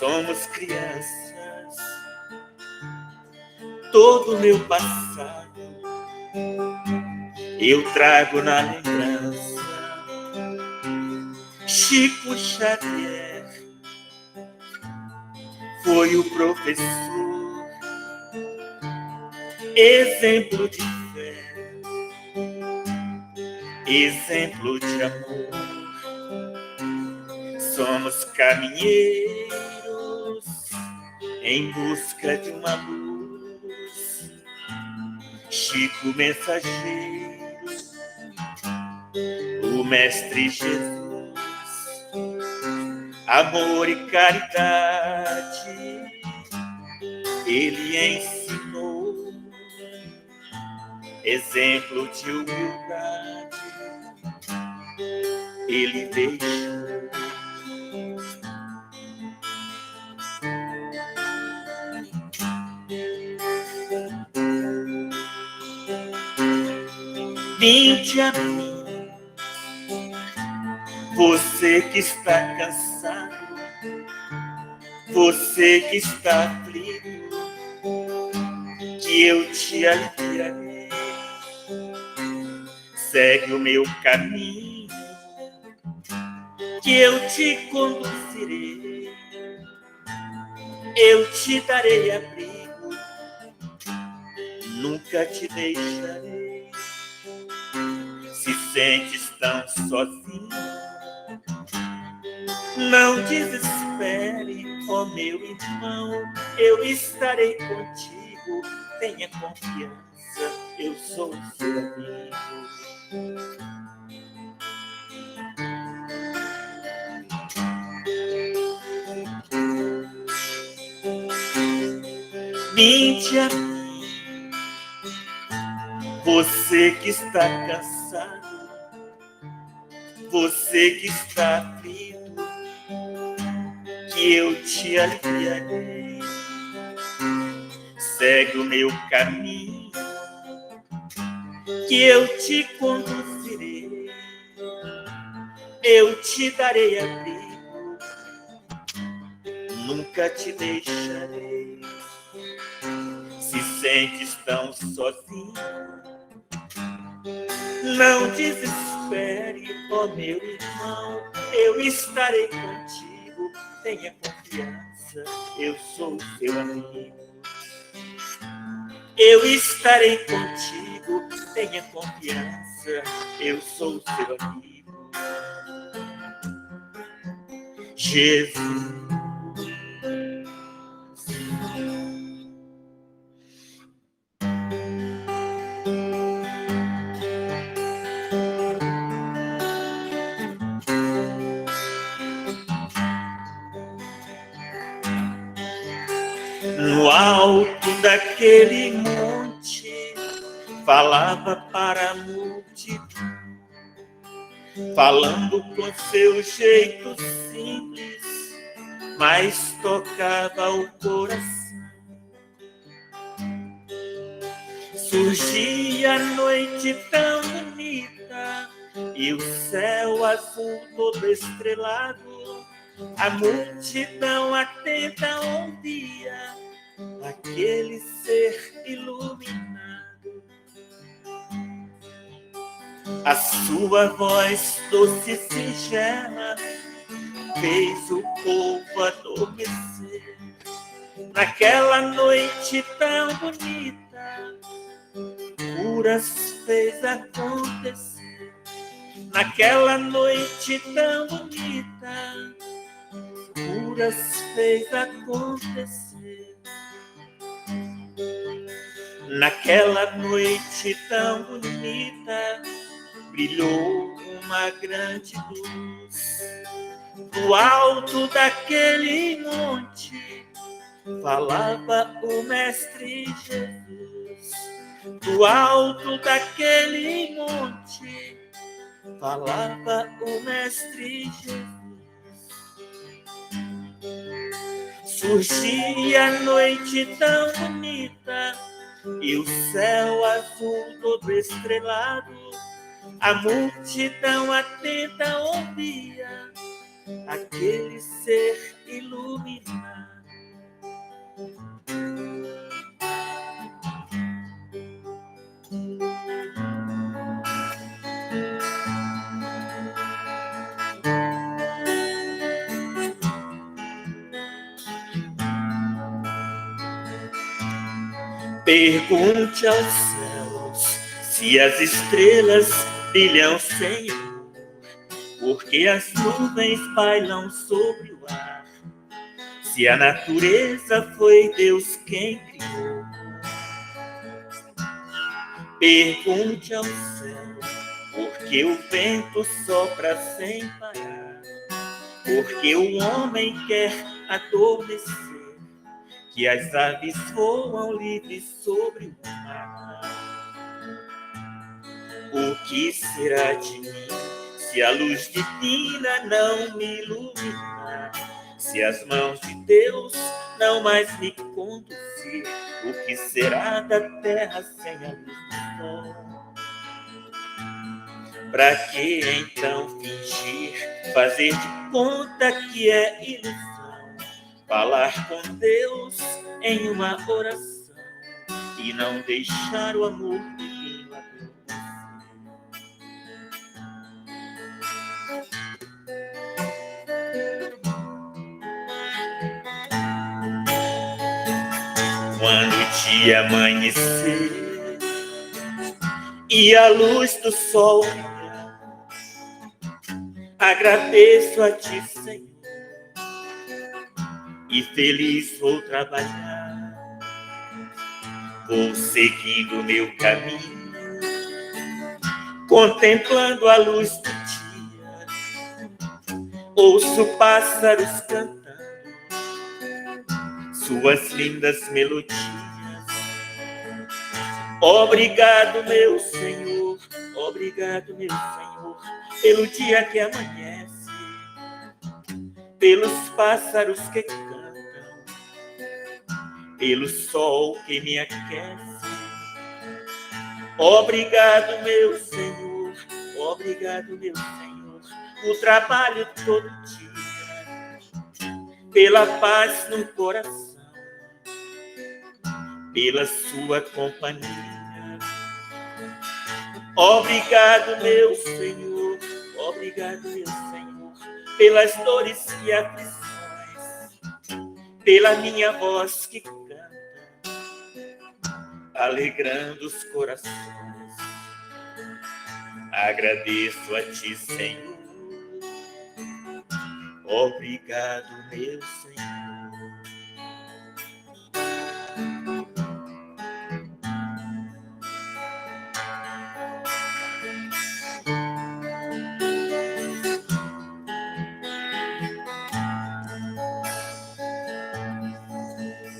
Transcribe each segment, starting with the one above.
Somos crianças, todo o meu passado eu trago na lembrança. Chico Xavier foi o professor, exemplo de fé, exemplo de amor. Somos caminheiros em busca de uma luz. Chico mensageiro, o Mestre Jesus, amor e caridade, ele ensinou, exemplo de humildade, ele deixou. Vinde a mim, você que está cansado, você que está aflito, que eu te aliviarei. Segue o meu caminho, que eu te conduzirei. Eu te darei abrigo, nunca te deixarei. Se sentes tão sozinho, não desespere, ó meu irmão, eu estarei contigo, tenha confiança, eu sou seu amigo. Vinde a mim, você que está cansado, você que está aflito, que eu te aliviarei. Segue o meu caminho, que eu te conduzirei. Eu te darei abrigo, nunca te deixarei. Se sentes tão sozinho, não desespere, ó meu irmão, eu estarei contigo, tenha confiança, eu sou seu amigo. Eu estarei contigo, tenha confiança, eu sou seu amigo. Jesus. No alto daquele monte, falava para a multidão, falando com seu jeito simples, mas tocava o coração. Surgia a noite tão bonita e o céu azul todo estrelado, a multidão atenta ouvia aquele ser iluminado. A sua voz doce e singela fez o povo adormecer. Naquela noite tão bonita, curas fez acontecer. Naquela noite tão bonita, curas fez acontecer. Naquela noite tão bonita, brilhou uma grande luz. Do alto daquele monte, falava o Mestre Jesus. Do alto daquele monte, falava o Mestre Jesus. Surgia a noite tão bonita e o céu azul todo estrelado, a multidão atenta ouvia aquele ser iluminado. Pergunte aos céus se as estrelas brilham sem amor, porque as nuvens bailam sobre o ar, se a natureza foi Deus quem criou. Pergunte ao céu, porque o vento sopra sem parar, porque o homem quer adormecer, que as aves voam livres sobre o mar. O que será de mim se a luz divina não me iluminar? Se as mãos de Deus não mais me conduzir, o que será da terra sem a luz do sol? Pra que então fingir, fazer de conta que é ilusão, falar com Deus em uma oração e não deixar o amor divino adormecer? Quando o dia amanhecer e a luz do sol brilhar, agradeço a ti, Senhor, e feliz vou trabalhar. Vou seguindo o meu caminho, contemplando a luz do dia. Ouço pássaros cantando suas lindas melodias. Obrigado, meu Senhor, obrigado, meu Senhor, pelo dia que amanhece, pelos pássaros que cantam, pelo sol que me aquece. Obrigado, meu Senhor, obrigado, meu Senhor, o trabalho todo dia, pela paz no coração, pela sua companhia. Obrigado, meu Senhor, obrigado, meu Senhor, pelas dores e aflições, pela minha voz que canta, alegrando os corações. Agradeço a ti, Senhor, obrigado, meu Senhor.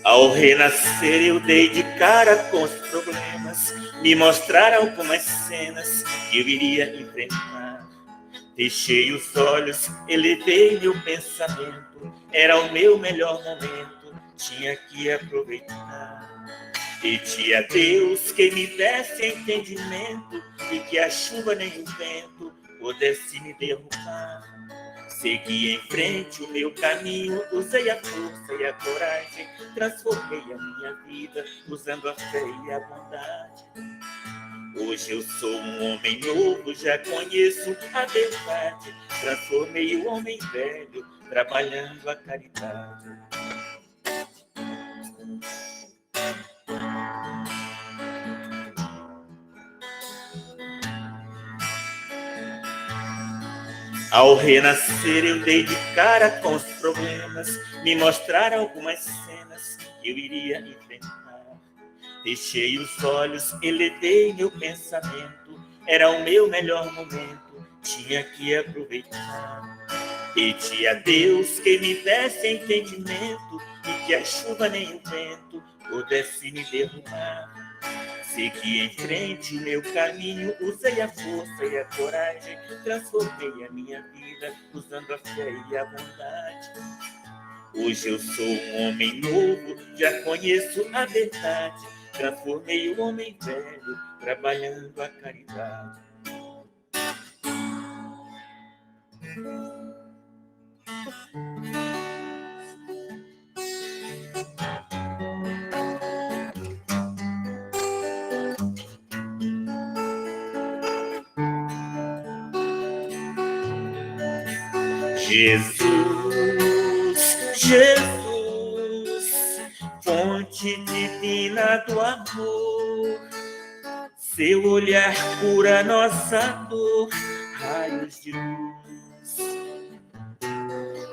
Ao renascer eu dei de cara com os problemas, me mostraram algumas cenas que eu iria enfrentar. Fechei os olhos, elevei meu pensamento, era o meu melhor momento, tinha que aproveitar. Pedi a Deus que me desse entendimento e que a chuva nem o vento pudesse me derrubar. Segui em frente o meu caminho, usei a força e a coragem, transformei a minha vida usando a fé e a bondade. Hoje eu sou um homem novo, já conheço a verdade, transformei o homem velho, trabalhando a caridade. Ao renascer eu dei de cara com os problemas, me mostraram algumas cenas que eu iria enfrentar. Fechei os olhos, elevei meu pensamento, era o meu melhor momento, tinha que aproveitar. Pedi a Deus que me desse entendimento e que a chuva nem o vento pudesse me derrubar. Segui em frente o meu caminho, usei a força e a coragem, transformei a minha vida usando a fé e a bondade. Hoje eu sou um homem novo, já conheço a verdade, transformei o homem velho, trabalhando a caridade. Jesus, Jesus, fonte fonte divina do amor. Seu olhar cura nossa dor, raios de luz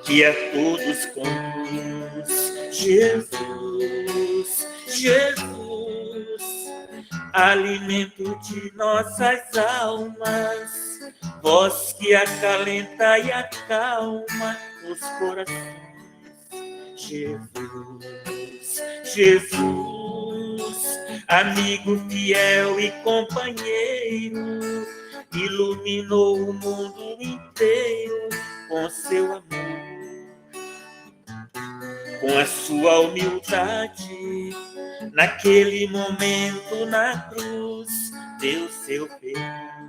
que a todos conduz. Jesus, Jesus, alimento de nossas almas, voz que acalenta e acalma os corações. Jesus, Jesus, amigo fiel e companheiro, iluminou o mundo inteiro com seu amor. Com a sua humildade, naquele momento na cruz, deu seu perdão.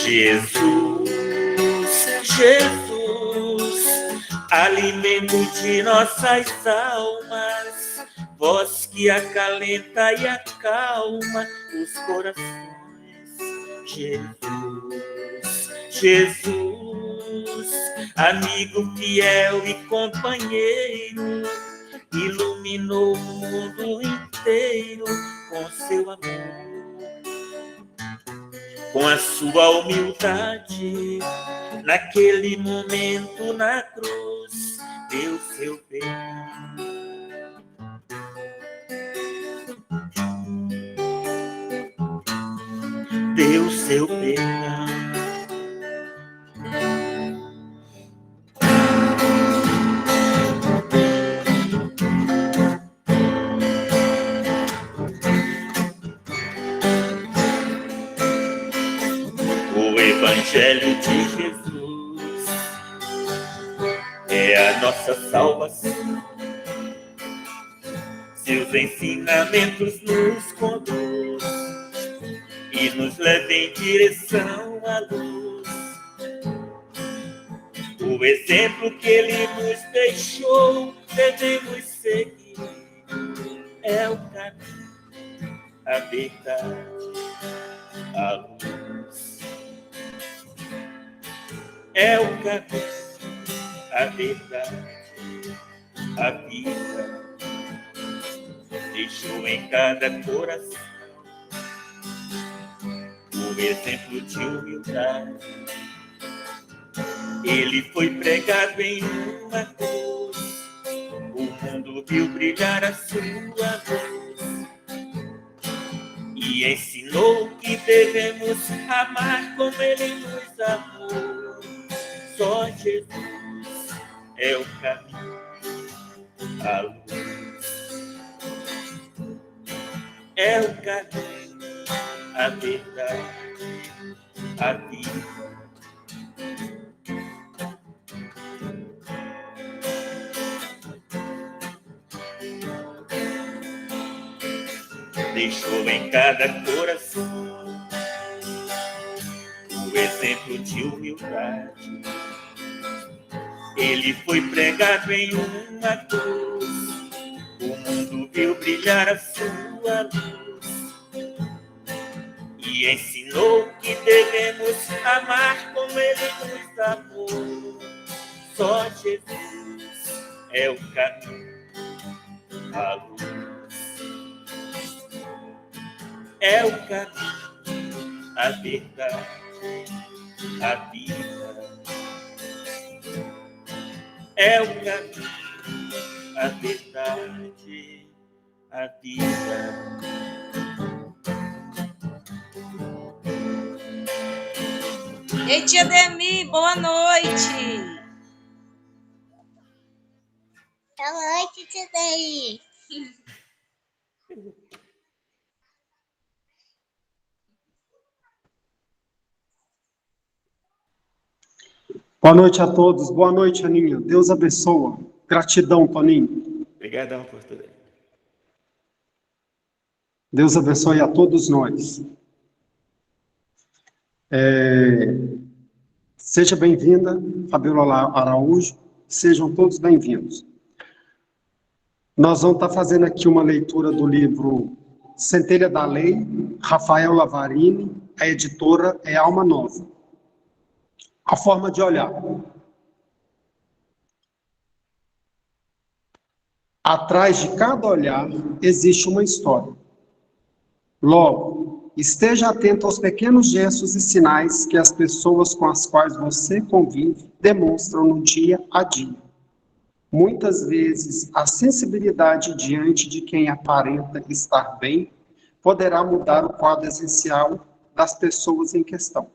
Jesus, Jesus, alimento de nossas almas, voz que acalenta e acalma os corações. Jesus, Jesus, amigo fiel e companheiro, iluminou o mundo inteiro com seu amor. Com a sua humildade, naquele momento na cruz, deu seu perdão. Deu seu perdão. O Evangelho de Jesus é a nossa salvação. Seus ensinamentos nos conduz e nos leva em direção à luz. O exemplo que ele nos deixou devemos seguir. É o caminho, a verdade, a luz. É o caminho, a verdade, a vida. Deixou em cada coração o exemplo de humildade. Ele foi pregado em uma cruz, o mundo viu brilhar a sua luz e ensinou que devemos amar como ele nos amou. Só Jesus é o caminho, a luz. É o caminho, a verdade, a vida. Deixou em cada coração o exemplo de humildade. Ele foi pregado em uma cruz, o mundo viu brilhar a sua luz e ensinou que devemos amar como ele nos amou. Só Jesus é o caminho, a luz. É o caminho, a verdade, a vida. É o caminho, a verdade, a vida. Ei, tia Demi, boa noite. Boa noite, tia Demi. Boa noite a todos. Boa noite, Aninha. Deus abençoa. Gratidão, Toninho. Obrigadão por tudo. Deus abençoe a todos nós. Seja bem-vinda, Fabiola Araújo. Sejam todos bem-vindos. Nós vamos estar fazendo aqui uma leitura do livro Centelha da Lei, Rafael Lavarini, a editora é Alma Nova. A forma de olhar. Atrás de cada olhar existe uma história. Logo, esteja atento aos pequenos gestos e sinais que as pessoas com as quais você convive demonstram no dia a dia. Muitas vezes, a sensibilidade diante de quem aparenta estar bem poderá mudar o quadro essencial das pessoas em questão.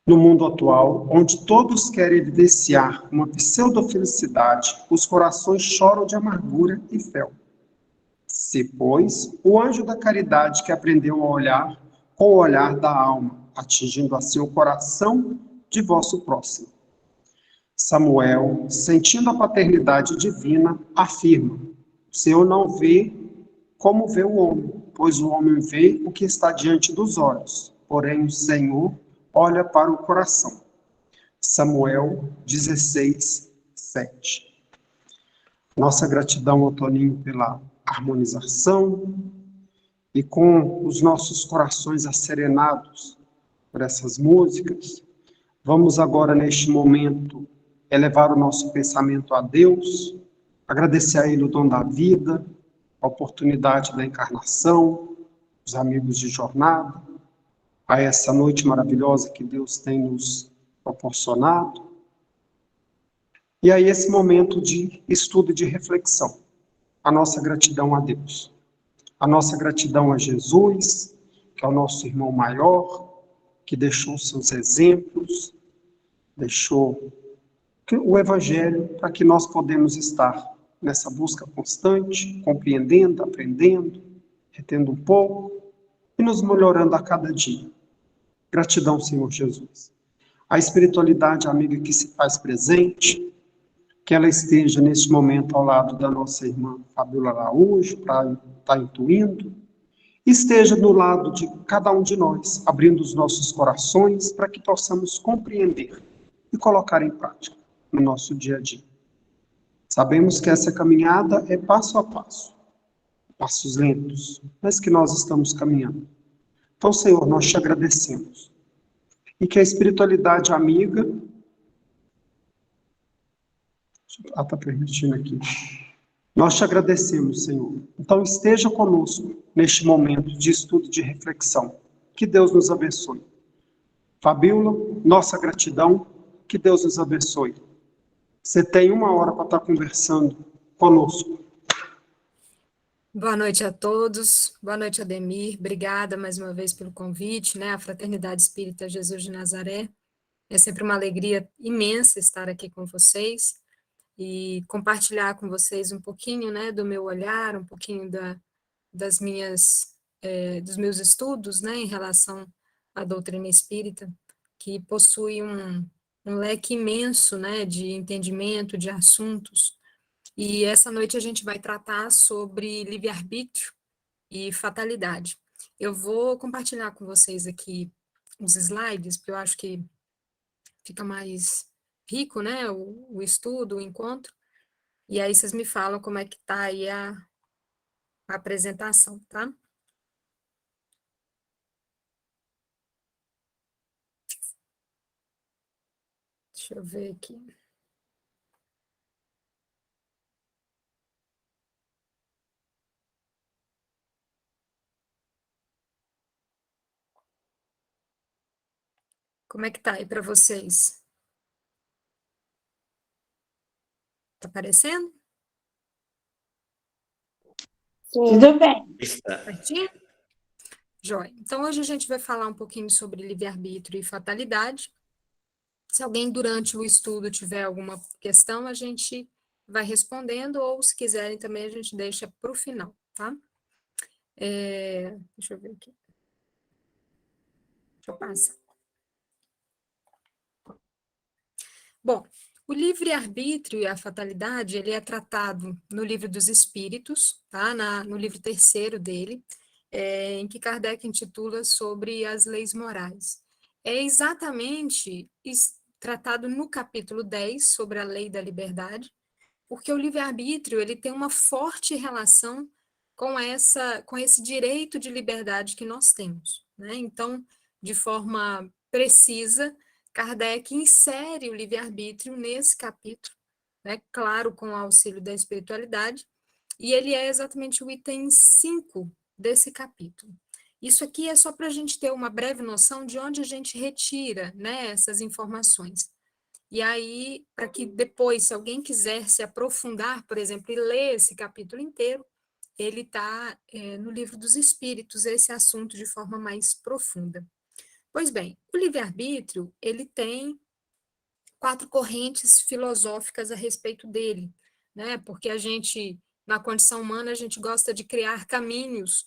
No mundo atual, onde todos querem evidenciar uma pseudo-felicidade, os corações choram de amargura e fel. Se, pois, o anjo da caridade que aprendeu a olhar com o olhar da alma, atingindo assim o coração de vosso próximo. Samuel, sentindo a paternidade divina, afirma: o Senhor não vê como vê o homem, pois o homem vê o que está diante dos olhos, porém o Senhor olha para o coração. Samuel 16, 7. Nossa gratidão ao Toninho pela harmonização e com os nossos corações asserenados por essas músicas, vamos agora, neste momento, elevar o nosso pensamento a Deus, agradecer a Ele o dom da vida, a oportunidade da encarnação, os amigos de jornada, a essa noite maravilhosa que Deus tem nos proporcionado, e a esse momento de estudo e de reflexão. A nossa gratidão a Deus, a nossa gratidão a Jesus, que é o nosso irmão maior, que deixou seus exemplos, deixou o Evangelho para que nós podemos estar nessa busca constante, compreendendo, aprendendo, retendo um pouco e nos melhorando a cada dia. Gratidão, Senhor Jesus. A espiritualidade amiga que se faz presente, que ela esteja neste momento ao lado da nossa irmã Fabiola Araújo, para estar intuindo, esteja do lado de cada um de nós, abrindo os nossos corações para que possamos compreender e colocar em prática no nosso dia a dia. Sabemos que essa caminhada é passo a passo, passos lentos, mas que nós estamos caminhando. Então, Senhor, nós te agradecemos. E que a espiritualidade amiga... está permitindo aqui. Nós te agradecemos, Senhor. Então, esteja conosco neste momento de estudo e de reflexão. Que Deus nos abençoe. Fabíola, nossa gratidão. Que Deus nos abençoe. Você tem 1 hora para estar conversando conosco. Boa noite a todos, boa noite, Ademir, obrigada mais uma vez pelo convite, né, a Fraternidade Espírita Jesus de Nazaré, é sempre uma alegria imensa estar aqui com vocês e compartilhar com vocês um pouquinho, né, do meu olhar, um pouquinho dos meus estudos, né, em relação à doutrina espírita, que possui um leque imenso, né, de entendimento, de assuntos. E essa noite a gente vai tratar sobre livre-arbítrio e fatalidade. Eu vou compartilhar com vocês aqui os slides, porque eu acho que fica mais rico, né, o estudo, o encontro, e aí vocês me falam como é que tá aí a apresentação, tá? Deixa eu ver aqui. Como é que tá aí para vocês? Tá aparecendo? Tudo bem. Está. Certinho? Jóia. Então, hoje a gente vai falar um pouquinho sobre livre-arbítrio e fatalidade. Se alguém durante o estudo tiver alguma questão, a gente vai respondendo, ou se quiserem também a gente deixa para o final, tá? Deixa eu ver aqui. Deixa eu passar. Bom, o livre-arbítrio e a fatalidade, ele é tratado no Livro dos Espíritos, tá? No livro 3º dele, em que Kardec intitula sobre as leis morais. É exatamente tratado no capítulo 10, sobre a lei da liberdade, porque o livre-arbítrio, ele tem uma forte relação com esse direito de liberdade que nós temos, né? Então, de forma precisa, Kardec insere o livre-arbítrio nesse capítulo, né? Claro, com o auxílio da espiritualidade, e ele é exatamente o item 5 desse capítulo. Isso aqui é só para a gente ter uma breve noção de onde a gente retira, né, essas informações. E aí, para que depois, se alguém quiser se aprofundar, por exemplo, e ler esse capítulo inteiro, ele está no Livro dos Espíritos, esse assunto de forma mais profunda. Pois bem, o livre-arbítrio, ele tem 4 correntes filosóficas a respeito dele, né? Porque a gente, na condição humana, a gente gosta de criar caminhos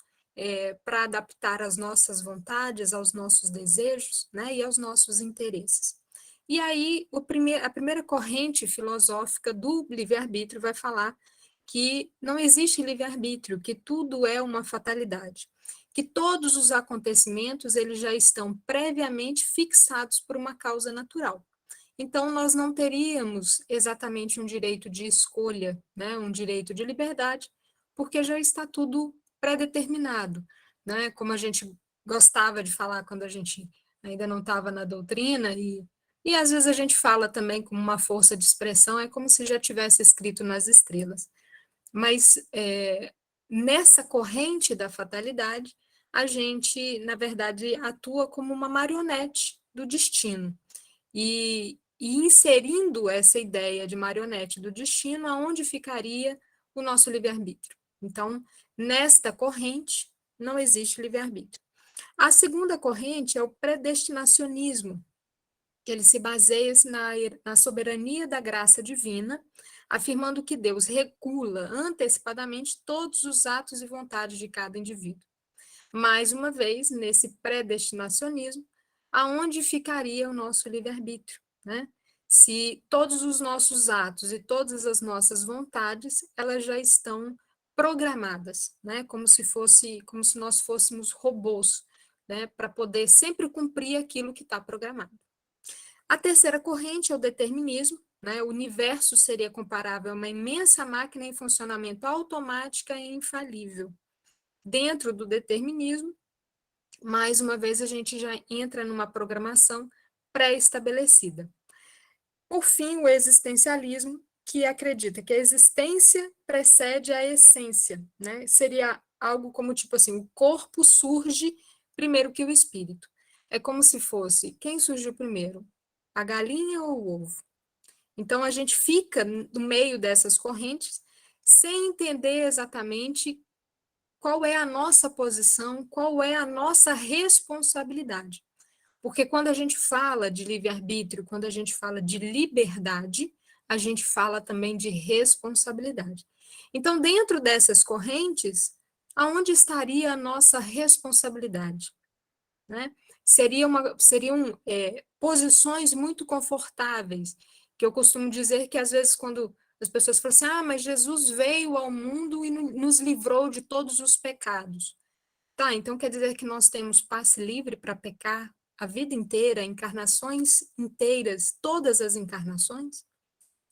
para adaptar as nossas vontades, aos nossos desejos, né? E aos nossos interesses. E aí, a primeira corrente filosófica do livre-arbítrio vai falar que não existe livre-arbítrio, que tudo é uma fatalidade, que todos os acontecimentos eles já estão previamente fixados por uma causa natural. Então, nós não teríamos exatamente um direito de escolha, né, um direito de liberdade, porque já está tudo pré-determinado, né, como a gente gostava de falar quando a gente ainda não estava na doutrina, e às vezes a gente fala também com uma força de expressão, é como se já tivesse escrito nas estrelas. Mas nessa corrente da fatalidade, a gente, na verdade, atua como uma marionete do destino. E inserindo essa ideia de marionete do destino, aonde ficaria o nosso livre-arbítrio? Então, nesta corrente, não existe livre-arbítrio. A segunda corrente é o predestinacionismo, que ele se baseia na soberania da graça divina, afirmando que Deus regula antecipadamente todos os atos e vontades de cada indivíduo. Mais uma vez, nesse predestinacionismo, aonde ficaria o nosso livre-arbítrio, né? Se todos os nossos atos e todas as nossas vontades, elas já estão programadas, né? Como se nós fôssemos robôs, né? Para poder sempre cumprir aquilo que está programado. A terceira corrente é o determinismo, né? O universo seria comparável a uma imensa máquina em funcionamento automática e infalível. Dentro do determinismo, mais uma vez a gente já entra numa programação pré-estabelecida. Por fim, o existencialismo, que acredita que a existência precede a essência, né? Seria algo como tipo assim, o corpo surge primeiro que o espírito. É como se fosse, quem surgiu primeiro? A galinha ou o ovo? Então a gente fica no meio dessas correntes sem entender exatamente qual é a nossa posição, qual é a nossa responsabilidade. Porque quando a gente fala de livre-arbítrio, quando a gente fala de liberdade, a gente fala também de responsabilidade. Então, dentro dessas correntes, aonde estaria a nossa responsabilidade? Né? Seriam posições muito confortáveis, que eu costumo dizer que, às vezes, quando as pessoas falam assim, mas Jesus veio ao mundo e nos livrou de todos os pecados. Tá, então quer dizer que nós temos passe livre para pecar a vida inteira, encarnações inteiras, todas as encarnações?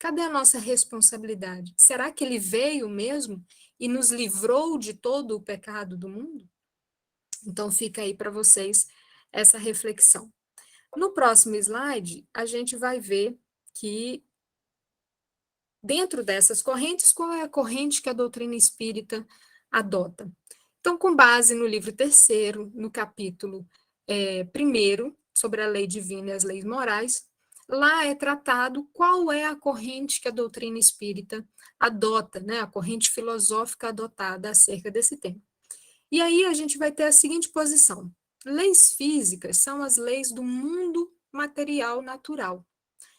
Cadê a nossa responsabilidade? Será que ele veio mesmo e nos livrou de todo o pecado do mundo? Então fica aí para vocês essa reflexão. No próximo slide, a gente vai ver que dentro dessas correntes, qual é a corrente que a doutrina espírita adota? Então, com base no livro 3º, no capítulo 1º, sobre a lei divina e as leis morais, lá é tratado qual é a corrente que a doutrina espírita adota, né, a corrente filosófica adotada acerca desse tema. E aí a gente vai ter a seguinte posição: leis físicas são as leis do mundo material natural,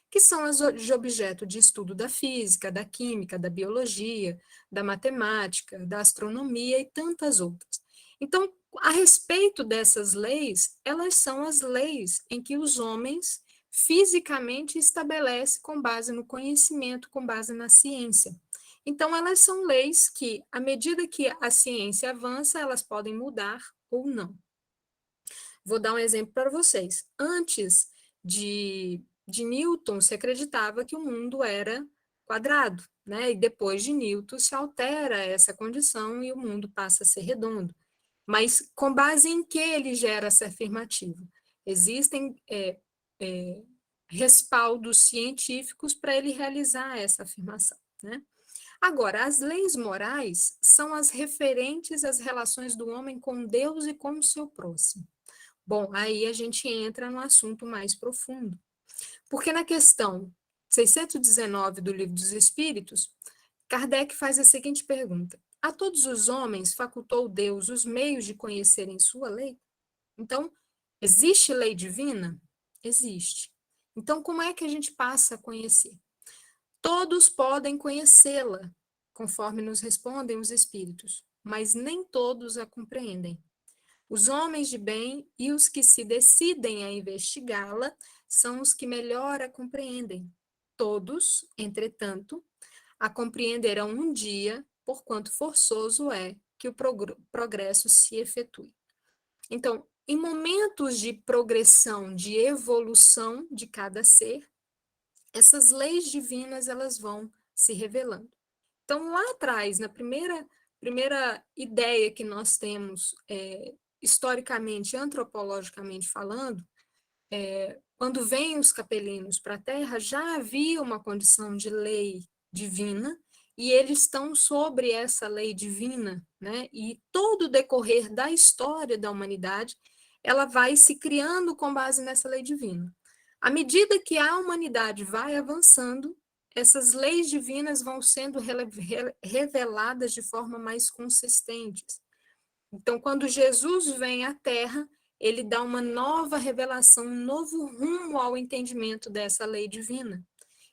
que são as de objeto de estudo da física, da química, da biologia, da matemática, da astronomia e tantas outras. Então, a respeito dessas leis, elas são as leis em que os homens fisicamente estabelecem com base no conhecimento, com base na ciência. Então, elas são leis que, à medida que a ciência avança, elas podem mudar ou não. Vou dar um exemplo para vocês. Antes de Newton, se acreditava que o mundo era quadrado, né? E depois de Newton se altera essa condição e o mundo passa a ser redondo. Mas com base em que ele gera essa afirmativa? Existem respaldos científicos para ele realizar essa afirmação, né? Agora, as leis morais são as referentes às relações do homem com Deus e com o seu próximo. Bom, aí a gente entra no assunto mais profundo. Porque na questão 619 do Livro dos Espíritos, Kardec faz a seguinte pergunta: a todos os homens facultou Deus os meios de conhecerem sua lei? Então, existe lei divina? Existe. Então, como é que a gente passa a conhecer? Todos podem conhecê-la, conforme nos respondem os espíritos, mas nem todos a compreendem. Os homens de bem e os que se decidem a investigá-la são os que melhor a compreendem. Todos, entretanto, a compreenderão um dia, porquanto forçoso é que o progresso se efetue. Então, em momentos de progressão, de evolução de cada ser, essas leis divinas elas vão se revelando. Então, lá atrás, na primeira ideia que nós temos, historicamente, antropologicamente falando, quando vêm os capelinos para a Terra, já havia uma condição de lei divina, e eles estão sobre essa lei divina, né? E todo o decorrer da história da humanidade, ela vai se criando com base nessa lei divina. À medida que a humanidade vai avançando, essas leis divinas vão sendo reveladas de forma mais consistente. Então, quando Jesus vem à Terra, ele dá uma nova revelação, um novo rumo ao entendimento dessa lei divina.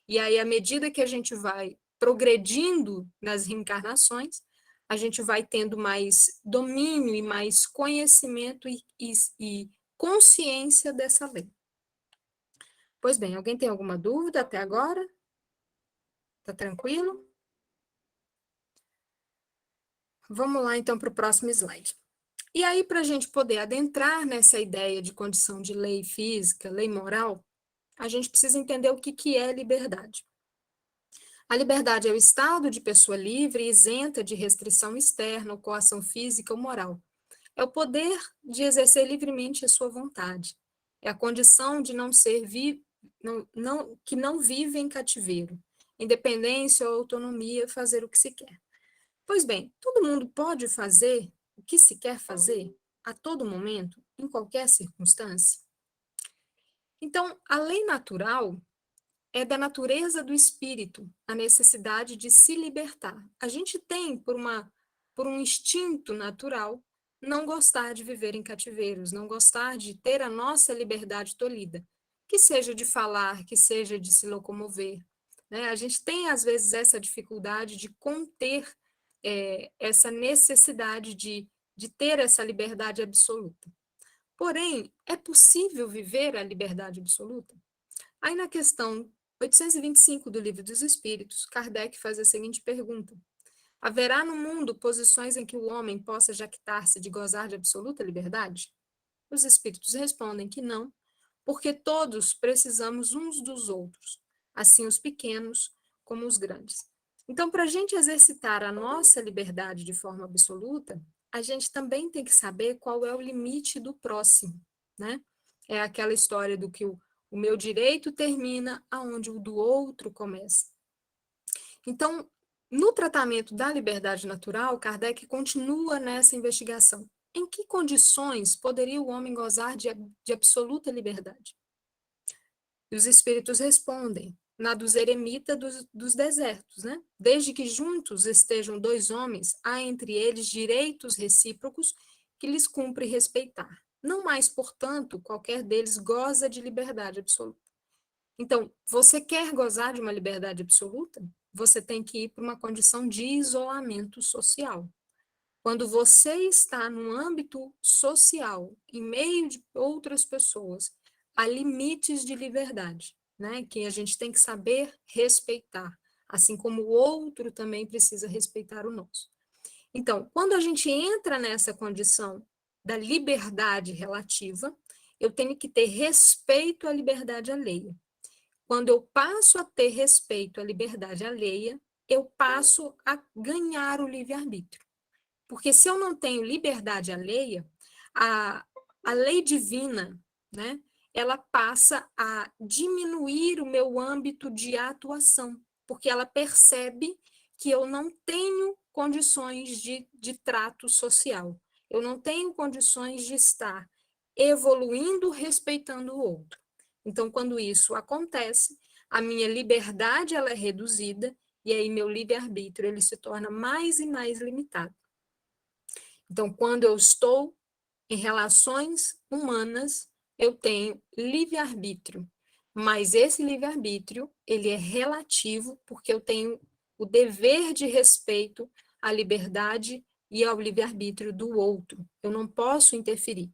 E aí, à medida que a gente vai progredindo nas reencarnações, a gente vai tendo mais domínio e mais conhecimento e consciência dessa lei. Pois bem, alguém tem alguma dúvida até agora? Tá tranquilo? Vamos lá, então, para o próximo slide. E aí, para a gente poder adentrar nessa ideia de condição de lei física, lei moral, a gente precisa entender o que é liberdade. A liberdade é o estado de pessoa livre e isenta de restrição externa ou coação física ou moral. É o poder de exercer livremente a sua vontade. É a condição de não ser que não vive em cativeiro, independência ou autonomia, fazer o que se quer. Pois bem, todo mundo pode fazer o que se quer fazer a todo momento, em qualquer circunstância. Então, a lei natural é da natureza do espírito, a necessidade de se libertar. A gente tem, por um instinto natural, não gostar de viver em cativeiros, não gostar de ter a nossa liberdade tolhida, que seja de falar, que seja de se locomover, né? A gente tem, às vezes, essa dificuldade de conter essa necessidade de ter essa liberdade absoluta. Porém, é possível viver a liberdade absoluta? Aí, na questão 825 do Livro dos Espíritos, Kardec faz a seguinte pergunta: haverá no mundo posições em que o homem possa jactar-se de gozar de absoluta liberdade? Os espíritos respondem que não, porque todos precisamos uns dos outros, assim os pequenos como os grandes. Então, para a gente exercitar a nossa liberdade de forma absoluta, a gente também tem que saber qual é o limite do próximo, né? É aquela história do que o meu direito termina aonde o do outro começa. Então, no tratamento da liberdade natural, Kardec continua nessa investigação. Em que condições poderia o homem gozar de absoluta liberdade? E os espíritos respondem: na dos eremitas dos desertos, né? Desde que juntos estejam dois homens, há entre eles direitos recíprocos que lhes cumpre respeitar. Não mais, portanto, qualquer deles goza de liberdade absoluta. Então, você quer gozar de uma liberdade absoluta? Você tem que ir para uma condição de isolamento social. Quando você está num âmbito social, em meio de outras pessoas, há limites de liberdade, né? Que a gente tem que saber respeitar, assim como o outro também precisa respeitar o nosso. Então, quando a gente entra nessa condição da liberdade relativa, eu tenho que ter respeito à liberdade alheia. Quando eu passo a ter respeito à liberdade alheia, eu passo a ganhar o livre-arbítrio. Porque se eu não tenho liberdade alheia, a lei divina, né, ela passa a diminuir o meu âmbito de atuação, porque ela percebe que eu não tenho condições de trato social, eu não tenho condições de estar evoluindo respeitando o outro. Então, quando isso acontece, a minha liberdade ela é reduzida e aí meu livre-arbítrio ele se torna mais e mais limitado. Então, quando eu estou em relações humanas, eu tenho livre-arbítrio, mas esse livre-arbítrio, ele é relativo, porque eu tenho o dever de respeito à liberdade e ao livre-arbítrio do outro. Eu não posso interferir.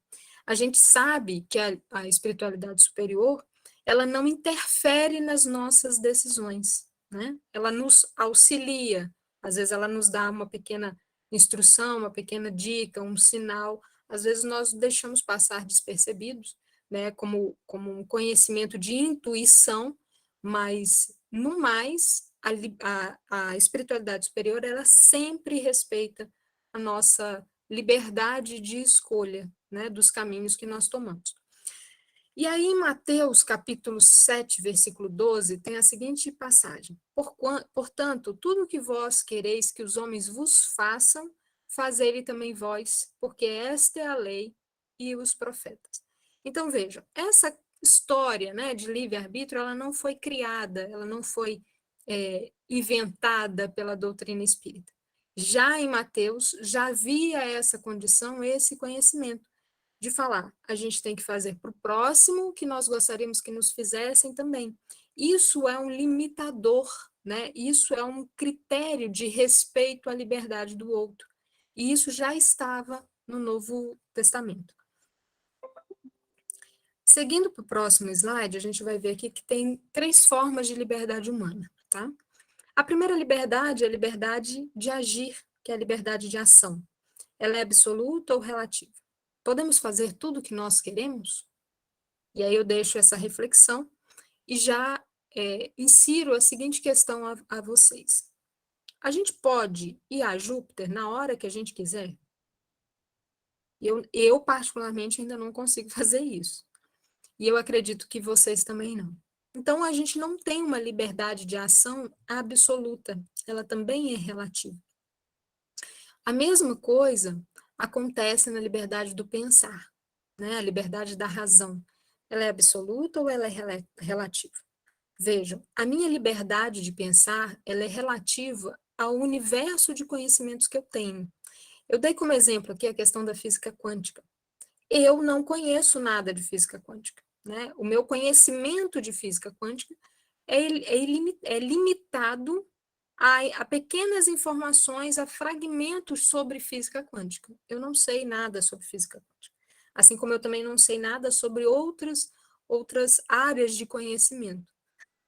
A gente sabe que a espiritualidade superior, ela não interfere nas nossas decisões, né? Ela nos auxilia, às vezes ela nos dá uma pequena instrução, uma pequena dica, um sinal, às vezes nós deixamos passar despercebidos, né, como um conhecimento de intuição, mas, no mais, a espiritualidade superior, ela sempre respeita a nossa liberdade de escolha, né, dos caminhos que nós tomamos. E aí, em Mateus, capítulo 7, versículo 12, tem a seguinte passagem: Portanto, tudo que vós quereis que os homens vos façam, fazei-lhe também vós, porque esta é a lei e os profetas. Então, vejam, essa história, né, de livre-arbítrio, ela não foi criada, ela não foi inventada pela doutrina espírita. Já em Mateus, já havia essa condição, esse conhecimento de falar, a gente tem que fazer para o próximo o que nós gostaríamos que nos fizessem também. Isso é um limitador, né? Isso é um critério de respeito à liberdade do outro. E isso já estava no Novo Testamento. Seguindo para o próximo slide, a gente vai ver aqui que tem 3 formas de liberdade humana, tá? A primeira liberdade é a liberdade de agir, que é a liberdade de ação. Ela é absoluta ou relativa? Podemos fazer tudo o que nós queremos? E aí eu deixo essa reflexão e já insiro a seguinte questão a vocês. A gente pode ir a Júpiter na hora que a gente quiser? Eu particularmente, ainda não consigo fazer isso. E eu acredito que vocês também não. Então, a gente não tem uma liberdade de ação absoluta. Ela também é relativa. A mesma coisa acontece na liberdade do pensar, né? A liberdade da razão. Ela é absoluta ou ela é relativa? Vejam, a minha liberdade de pensar, ela é relativa ao universo de conhecimentos que eu tenho. Eu dei como exemplo aqui a questão da física quântica. Eu não conheço nada de física quântica, né? O meu conhecimento de física quântica é limitado a pequenas informações, a fragmentos sobre física quântica. Eu não sei nada sobre física quântica. Assim como eu também não sei nada sobre outras áreas de conhecimento.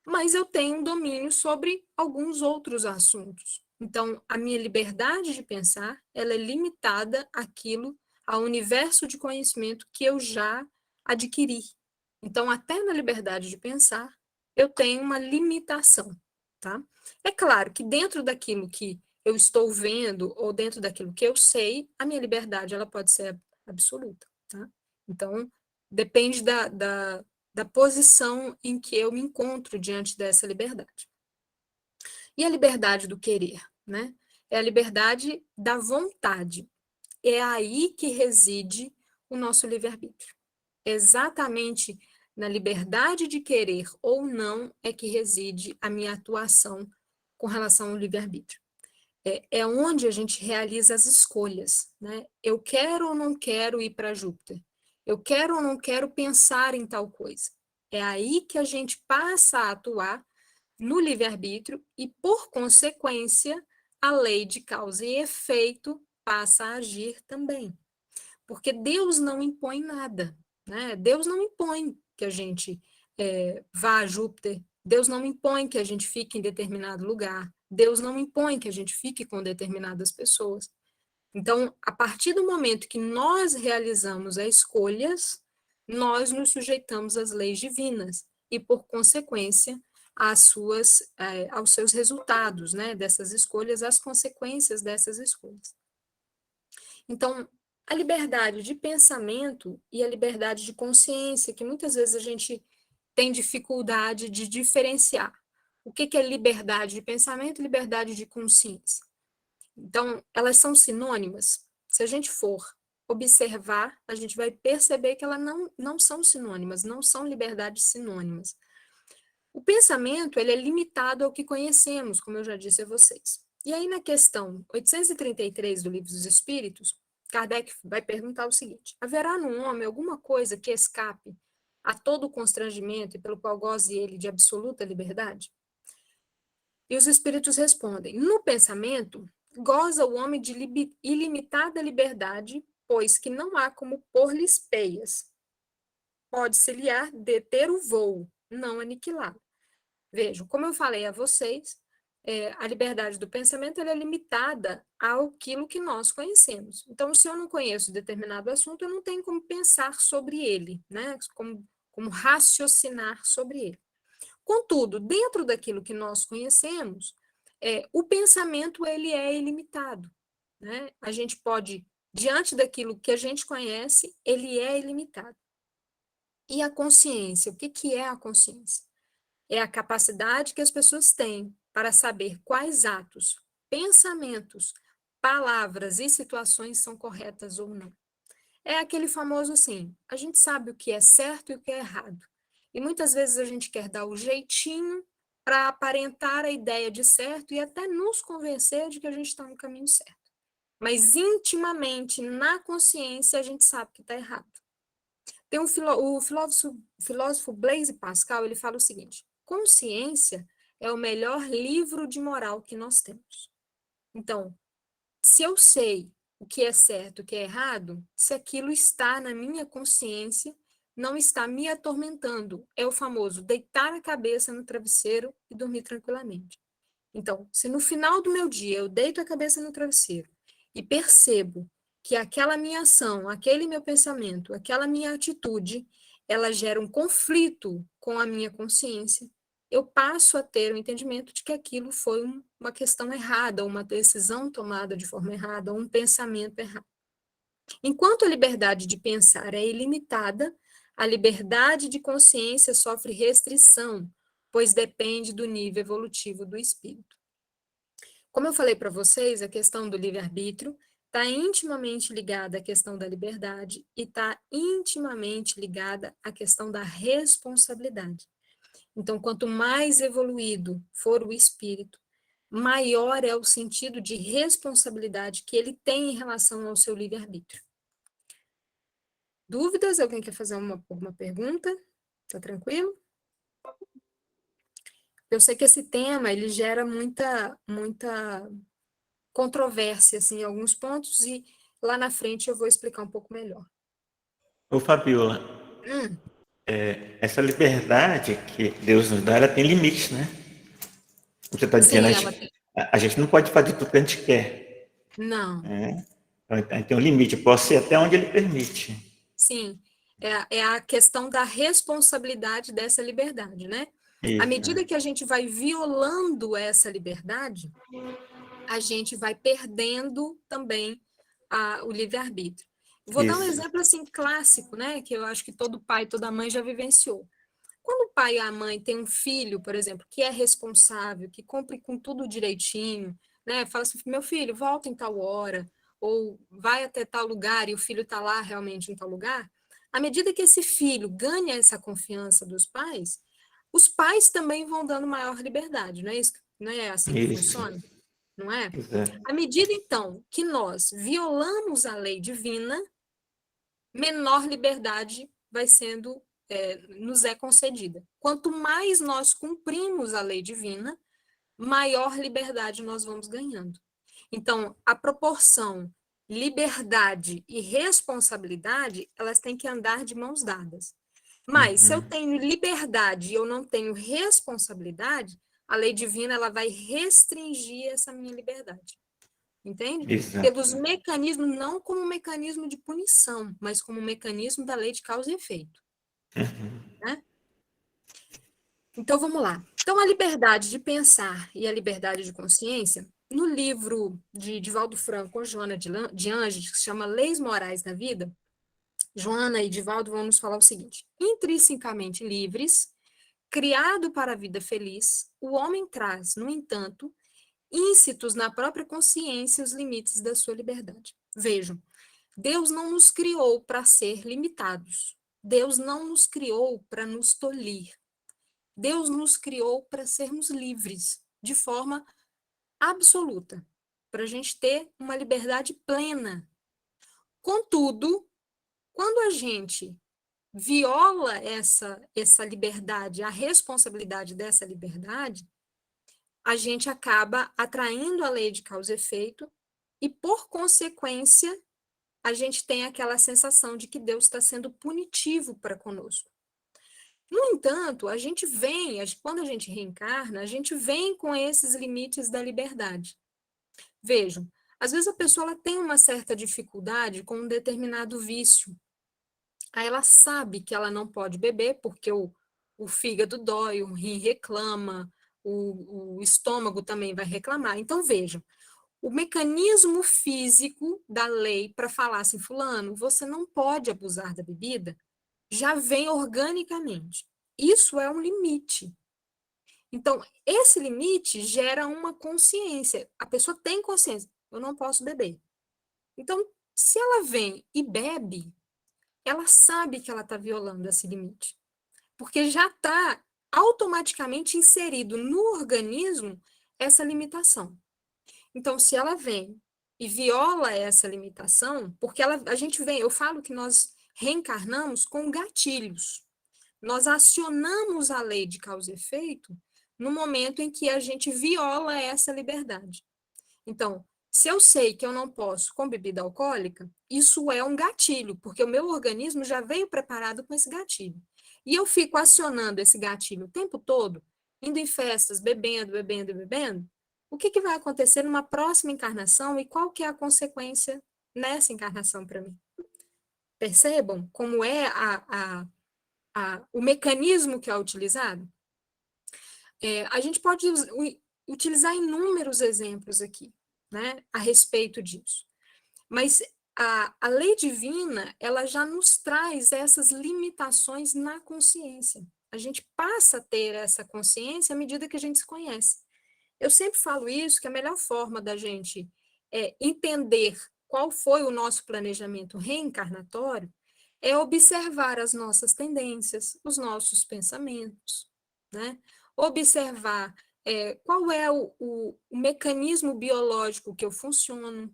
Mas eu tenho um domínio sobre alguns outros assuntos. Então, a minha liberdade de pensar, ela é limitada ao universo de conhecimento que eu já adquiri. Então, até na liberdade de pensar, eu tenho uma limitação, tá? É claro que dentro daquilo que eu estou vendo ou dentro daquilo que eu sei, a minha liberdade ela pode ser absoluta, tá? Então, depende da posição em que eu me encontro diante dessa liberdade. E a liberdade do querer, né? É a liberdade da vontade. É aí que reside o nosso livre-arbítrio. Exatamente na liberdade de querer ou não é que reside a minha atuação com relação ao livre-arbítrio. É onde a gente realiza as escolhas, né? Eu quero ou não quero ir para Júpiter? Eu quero ou não quero pensar em tal coisa? É aí que a gente passa a atuar no livre-arbítrio e, por consequência, a lei de causa e efeito passa a agir também. Porque Deus não impõe nada, né? Deus não impõe que a gente vá a Júpiter, Deus não impõe que a gente fique em determinado lugar, Deus não impõe que a gente fique com determinadas pessoas. Então, a partir do momento que nós realizamos as escolhas, nós nos sujeitamos às leis divinas e, por consequência, aos seus resultados, né, dessas escolhas, às consequências dessas escolhas. Então, a liberdade de pensamento e a liberdade de consciência, que muitas vezes a gente tem dificuldade de diferenciar. O que é liberdade de pensamento e liberdade de consciência? Então, elas são sinônimas? Se a gente for observar, a gente vai perceber que elas não são sinônimas, não são liberdades sinônimas. O pensamento, ele é limitado ao que conhecemos, como eu já disse a vocês. E aí, na questão 833 do Livro dos Espíritos, Kardec vai perguntar o seguinte: haverá no homem alguma coisa que escape a todo o constrangimento e pelo qual goze ele de absoluta liberdade? E os espíritos respondem: no pensamento, goza o homem de ilimitada liberdade, pois que não há como pôr-lhes peias. Pode-se-lhe-á deter o voo, não aniquilá-lo. Vejam, como eu falei a vocês, a liberdade do pensamento ela é limitada àquilo que nós conhecemos. Então, se eu não conheço determinado assunto, eu não tenho como pensar sobre ele, né? Como raciocinar sobre ele. Contudo, dentro daquilo que nós conhecemos, o pensamento ele é ilimitado, né? A gente pode, diante daquilo que a gente conhece, ele é ilimitado. E a consciência, o que é a consciência? É a capacidade que as pessoas têm para saber quais atos, pensamentos, palavras e situações são corretas ou não. É aquele famoso assim, a gente sabe o que é certo e o que é errado. E muitas vezes a gente quer dar o jeitinho para aparentar a ideia de certo e até nos convencer de que a gente está no caminho certo. Mas intimamente, na consciência, a gente sabe que está errado. Tem o filósofo Blaise Pascal, ele fala o seguinte: consciência é o melhor livro de moral que nós temos. Então, se eu sei o que é certo, o que é errado, se aquilo está na minha consciência, não está me atormentando. É o famoso deitar a cabeça no travesseiro e dormir tranquilamente. Então, se no final do meu dia eu deito a cabeça no travesseiro e percebo que aquela minha ação, aquele meu pensamento, aquela minha atitude, ela gera um conflito com a minha consciência, eu passo a ter o entendimento de que aquilo foi uma questão errada, uma decisão tomada de forma errada, um pensamento errado. Enquanto a liberdade de pensar é ilimitada, a liberdade de consciência sofre restrição, pois depende do nível evolutivo do espírito. Como eu falei para vocês, a questão do livre-arbítrio está intimamente ligada à questão da liberdade e está intimamente ligada à questão da responsabilidade. Então, quanto mais evoluído for o espírito, maior é o sentido de responsabilidade que ele tem em relação ao seu livre-arbítrio. Dúvidas? Alguém quer fazer alguma pergunta? Tá tranquilo? Eu sei que esse tema, ele gera muita controvérsia, assim, em alguns pontos, e lá na frente eu vou explicar um pouco melhor. Ô, Fabiola, essa liberdade que Deus nos dá, ela tem limite, né? Você está dizendo, Sim, ela tem. a gente não pode fazer tudo que a gente quer, Não, né? Então, tem um limite, pode ser até onde ele permite. sim. É a questão da responsabilidade dessa liberdade, né? À Isso, medida que a gente vai violando essa liberdade, a gente vai perdendo também o livre-arbítrio. Vou dar um isso. exemplo assim clássico, né, que eu acho que todo pai, toda mãe já vivenciou. Quando o pai e a mãe têm um filho, por exemplo, que é responsável, que cumpre com tudo direitinho, né, fala assim, meu filho, volta em tal hora, ou vai até tal lugar e o filho está lá realmente em tal lugar, à medida que esse filho ganha essa confiança dos pais, os pais também vão dando maior liberdade, não é isso? Não é assim que Isso. funciona? Não é? Exato. À medida, então, que nós violamos a lei divina, menor liberdade vai sendo, nos é concedida. Quanto mais nós cumprimos a lei divina, maior liberdade nós vamos ganhando. Então, a proporção liberdade e responsabilidade, elas têm que andar de mãos dadas. Mas, se eu tenho liberdade e eu não tenho responsabilidade, a lei divina ela vai restringir essa minha liberdade. Entende? Exato. Pelos mecanismos, não como um mecanismo de punição, mas como um mecanismo da lei de causa e efeito. Né? Então, vamos lá. Então, a liberdade de pensar e a liberdade de consciência no livro de Divaldo Franco com Joana de Anjos, que se chama Leis Morais da Vida, Joana e Divaldo vão nos falar o seguinte: intrinsecamente livres, criado para a vida feliz, o homem traz, no entanto, íncitos na própria consciência os limites da sua liberdade. Vejam, Deus não nos criou para ser limitados. Deus não nos criou para nos tolir. Deus nos criou para sermos livres, de forma absoluta, para a gente ter uma liberdade plena. Contudo, quando a gente viola essa liberdade, a responsabilidade dessa liberdade, a gente acaba atraindo a lei de causa e efeito e, por consequência, a gente tem aquela sensação de que Deus está sendo punitivo para conosco. No entanto, a gente vem, quando a gente reencarna, a gente vem com esses limites da liberdade. Vejam, às vezes a pessoa ela tem uma certa dificuldade com um determinado vício. Aí ela sabe que ela não pode beber porque o fígado dói, o rim reclama, o estômago também vai reclamar. Então, vejam, o mecanismo físico da lei para falar assim, fulano, você não pode abusar da bebida, já vem organicamente. Isso é um limite. Então, esse limite gera uma consciência. A pessoa tem consciência, eu não posso beber. Então, se ela vem e bebe, ela sabe que ela está violando esse limite. Porque já está automaticamente inserido no organismo essa limitação. Então, se ela vem e viola essa limitação, porque a gente vem, eu falo que nós reencarnamos com gatilhos. Nós acionamos a lei de causa e efeito no momento em que a gente viola essa liberdade. Então, se eu sei que eu não posso com bebida alcoólica, isso é um gatilho, porque o meu organismo já veio preparado com esse gatilho. E eu fico acionando esse gatilho o tempo todo, indo em festas, bebendo, bebendo, bebendo. O que vai acontecer numa próxima encarnação e qual que é a consequência nessa encarnação para mim? Percebam como é o mecanismo que é utilizado? A gente pode utilizar inúmeros exemplos aqui, né, a respeito disso. Mas a lei divina, ela já nos traz essas limitações na consciência. A gente passa a ter essa consciência à medida que a gente se conhece. Eu sempre falo isso, que a melhor forma da gente entender qual foi o nosso planejamento reencarnatório é observar as nossas tendências, os nossos pensamentos, né? Observar qual é o mecanismo biológico que eu funciono.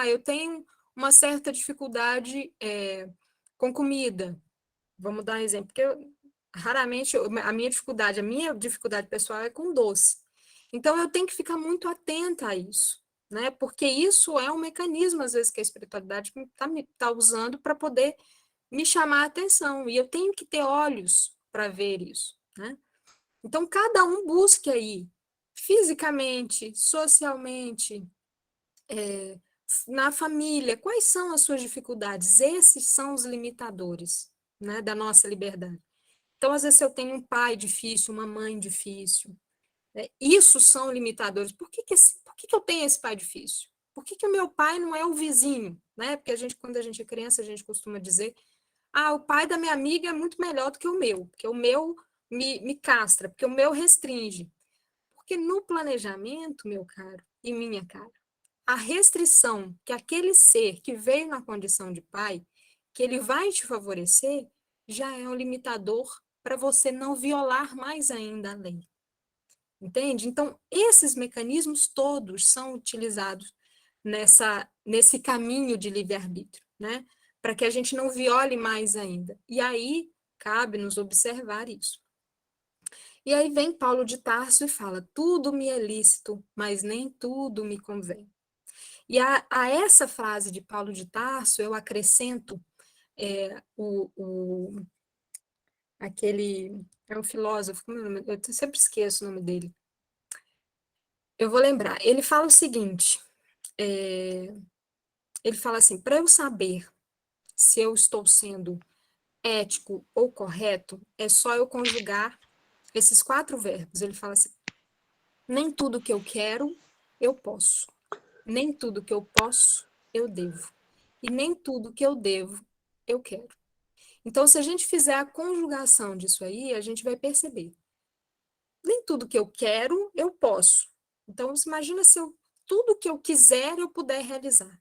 Eu tenho uma certa dificuldade com comida. Vamos dar um exemplo, porque raramente a minha dificuldade pessoal é com doce. Então, eu tenho que ficar muito atenta a isso, né? Porque isso é um mecanismo, às vezes, que a espiritualidade está usando para poder me chamar a atenção. E eu tenho que ter olhos para ver isso, né? Então, cada um busque aí, fisicamente, socialmente, na família, quais são as suas dificuldades? Esses são os limitadores, né, da nossa liberdade. Então, às vezes, eu tenho um pai difícil, uma mãe difícil, isso são limitadores. Por que eu tenho esse pai difícil? Por que o meu pai não é o vizinho? Né? Porque quando a gente é criança, a gente costuma dizer: o pai da minha amiga é muito melhor do que o meu, porque o meu me castra, porque o meu restringe. Porque no planejamento, meu caro e minha cara, a restrição que aquele ser que veio na condição de pai, que ele vai te favorecer, já é um limitador para você não violar mais ainda a lei. Entende? Então, esses mecanismos todos são utilizados nesse caminho de livre-arbítrio, né? Para que a gente não viole mais ainda. E aí, cabe nos observar isso. E aí vem Paulo de Tarso e fala: tudo me é lícito, mas nem tudo me convém. E a essa frase de Paulo de Tarso, eu acrescento aquele, é um filósofo, eu sempre esqueço o nome dele. Eu vou lembrar. Ele fala o seguinte, ele fala assim: para eu saber se eu estou sendo ético ou correto, é só eu conjugar esses 4 verbos. Ele fala assim: nem tudo que eu quero eu posso. Nem tudo que eu posso, eu devo. E nem tudo que eu devo, eu quero. Então, se a gente fizer a conjugação disso aí, a gente vai perceber. Nem tudo que eu quero, eu posso. Então, você imagina se tudo que eu quiser, eu puder realizar,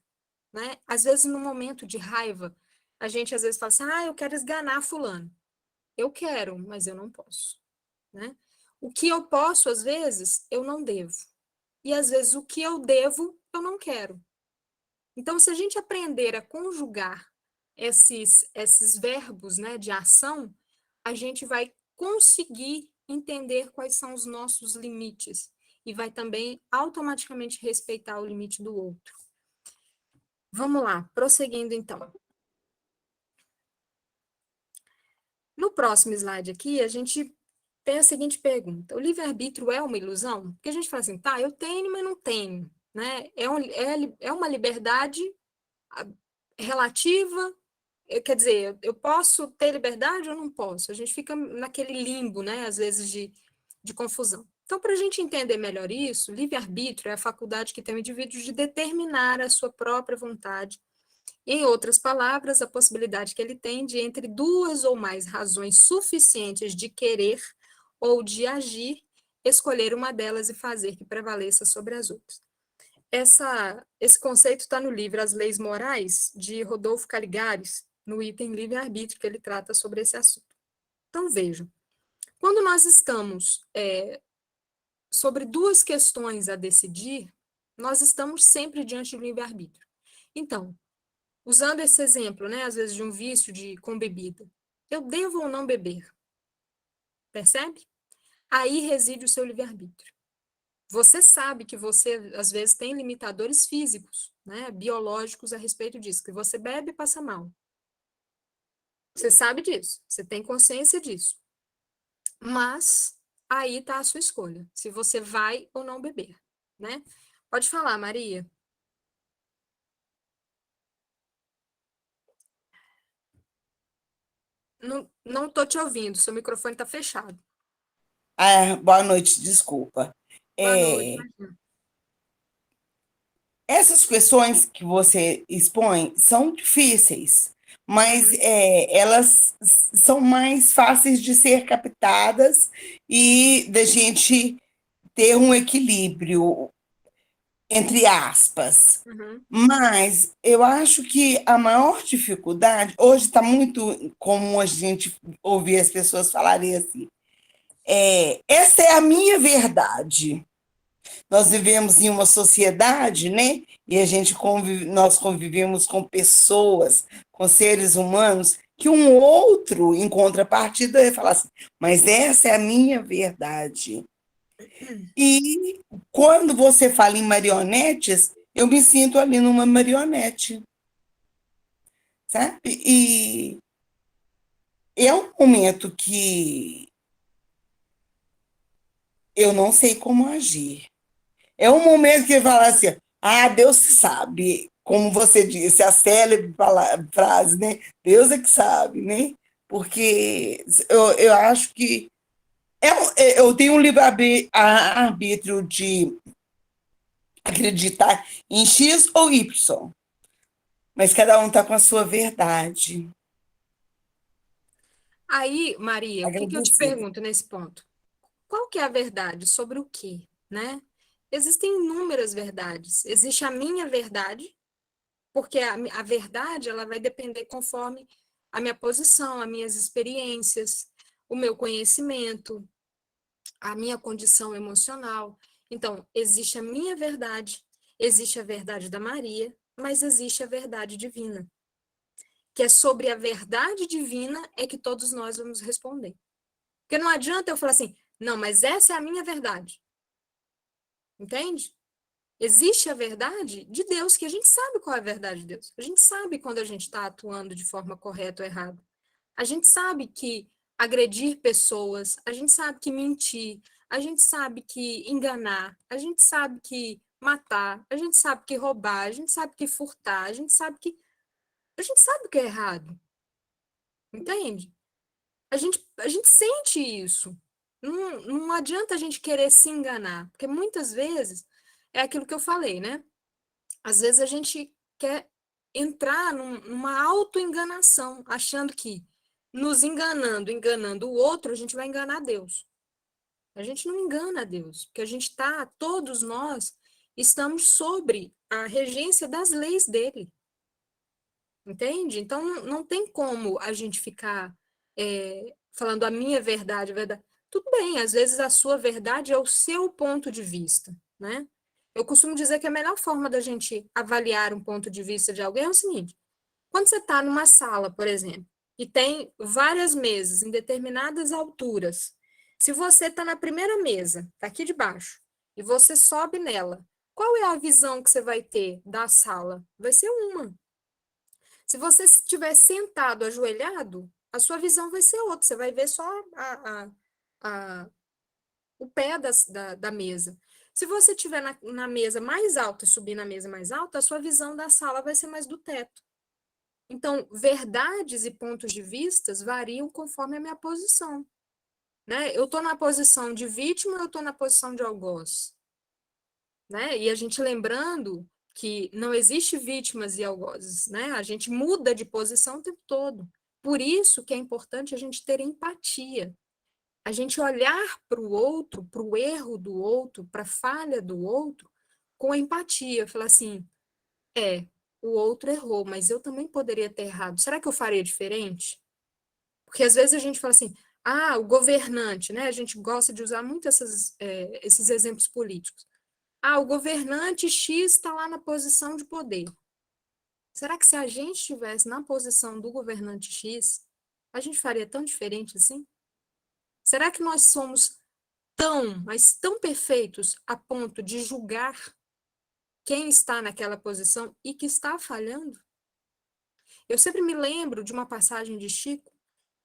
né? Às vezes, no momento de raiva, a gente às vezes fala assim, eu quero esganar fulano. Eu quero, mas eu não posso, né? O que eu posso, às vezes, eu não devo. E, às vezes, o que eu devo, eu não quero. Então, se a gente aprender a conjugar esses verbos, né, de ação, a gente vai conseguir entender quais são os nossos limites e vai também automaticamente respeitar o limite do outro. Vamos lá, prosseguindo então. No próximo slide aqui, a gente tem a seguinte pergunta: o livre-arbítrio é uma ilusão? Porque a gente fala assim, tá, eu tenho, mas não tenho, né? É uma liberdade relativa. Quer dizer, eu posso ter liberdade ou não posso? A gente fica naquele limbo, né, às vezes, de confusão. Então, para a gente entender melhor isso, livre-arbítrio é a faculdade que tem o indivíduo de determinar a sua própria vontade. Em outras palavras, a possibilidade que ele tem de, entre duas ou mais razões suficientes de querer ou de agir, escolher uma delas e fazer que prevaleça sobre as outras. Esse conceito está no livro As Leis Morais, de Rodolfo Caligares, no item livre-arbítrio, que ele trata sobre esse assunto. Então, vejam, quando nós estamos sobre duas questões a decidir, nós estamos sempre diante do livre-arbítrio. Então, usando esse exemplo, né, às vezes de um vício com bebida, eu devo ou não beber? Percebe? Aí reside o seu livre-arbítrio. Você sabe que você, às vezes, tem limitadores físicos, né, biológicos a respeito disso, que você bebe e passa mal. Você sabe disso, você tem consciência disso. Mas aí está a sua escolha, se você vai ou não beber, né? Pode falar, Maria. Não estou te ouvindo, seu microfone está fechado. Boa noite, desculpa. Boa noite. Essas questões que você expõe são difíceis, mas elas são mais fáceis de ser captadas e da gente ter um equilíbrio, entre aspas. Uhum. Mas eu acho que a maior dificuldade, hoje está muito comum a gente ouvir as pessoas falarem assim, essa é a minha verdade. Nós vivemos em uma sociedade, né? E nós convivemos com pessoas, com seres humanos, que um outro, em contrapartida, vai falar assim, mas essa é a minha verdade. E quando você fala em marionetes, eu me sinto ali numa marionete, sabe? E é um momento que eu não sei como agir. É um momento que ele fala assim, Deus sabe, como você disse, a célebre frase, né? Deus é que sabe, né? Porque eu acho que eu tenho um livre-arbítrio de acreditar em X ou Y, mas cada um está com a sua verdade. Aí, Maria, o que eu te Agradecida. pergunto nesse ponto? Qual que é a verdade? Sobre o quê, né? Existem inúmeras verdades. Existe a minha verdade, porque a verdade ela vai depender conforme a minha posição, as minhas experiências, o meu conhecimento, a minha condição emocional. Então, existe a minha verdade, existe a verdade da Maria, mas existe a verdade divina, que é sobre a verdade divina é que todos nós vamos responder. Porque não adianta eu falar assim, não, mas essa é a minha verdade. Entende? Existe a verdade de Deus, que a gente sabe qual é a verdade de Deus. A gente sabe quando a gente está atuando de forma correta ou errada. A gente sabe que agredir pessoas, a gente sabe que mentir, a gente sabe que enganar, a gente sabe que matar, a gente sabe que roubar, a gente sabe que furtar, a gente sabe o que é errado. Entende? A gente sente isso. Não adianta a gente querer se enganar, porque muitas vezes é aquilo que eu falei, né? Às vezes a gente quer entrar numa autoenganação, achando que nos enganando o outro, a gente vai enganar Deus. A gente não engana Deus, porque todos nós estamos sobre a regência das leis dele. Entende? Então, não tem como a gente ficar falando a minha verdade, a verdade. Tudo bem, às vezes a sua verdade é o seu ponto de vista, né? Eu costumo dizer que a melhor forma da gente avaliar um ponto de vista de alguém é o seguinte: quando você está numa sala, por exemplo, e tem várias mesas em determinadas alturas, se você está na primeira mesa, está aqui de baixo, e você sobe nela, qual é a visão que você vai ter da sala? Vai ser uma. Se você estiver sentado, ajoelhado, a sua visão vai ser outra. Você vai ver só o pé da mesa. Se você estiver na mesa mais alta e subir na mesa mais alta, a sua visão da sala vai ser mais do teto. Então, verdades e pontos de vistas variam conforme a minha posição. Né? Eu estou na posição de vítima, eu estou na posição de algoz. Né? E a gente lembrando que não existe vítimas e algozes, né? A gente muda de posição o tempo todo. Por isso que é importante a gente ter empatia. A gente olhar para o outro, para o erro do outro, para a falha do outro, com empatia. Falar assim, o outro errou, mas eu também poderia ter errado. Será que eu faria diferente? Porque às vezes a gente fala assim, o governante, né? A gente gosta de usar muito esses exemplos políticos. O governante X está lá na posição de poder. Será que se a gente estivesse na posição do governante X, a gente faria tão diferente assim? Será que nós somos mas tão perfeitos a ponto de julgar quem está naquela posição e que está falhando? Eu sempre me lembro de uma passagem de Chico,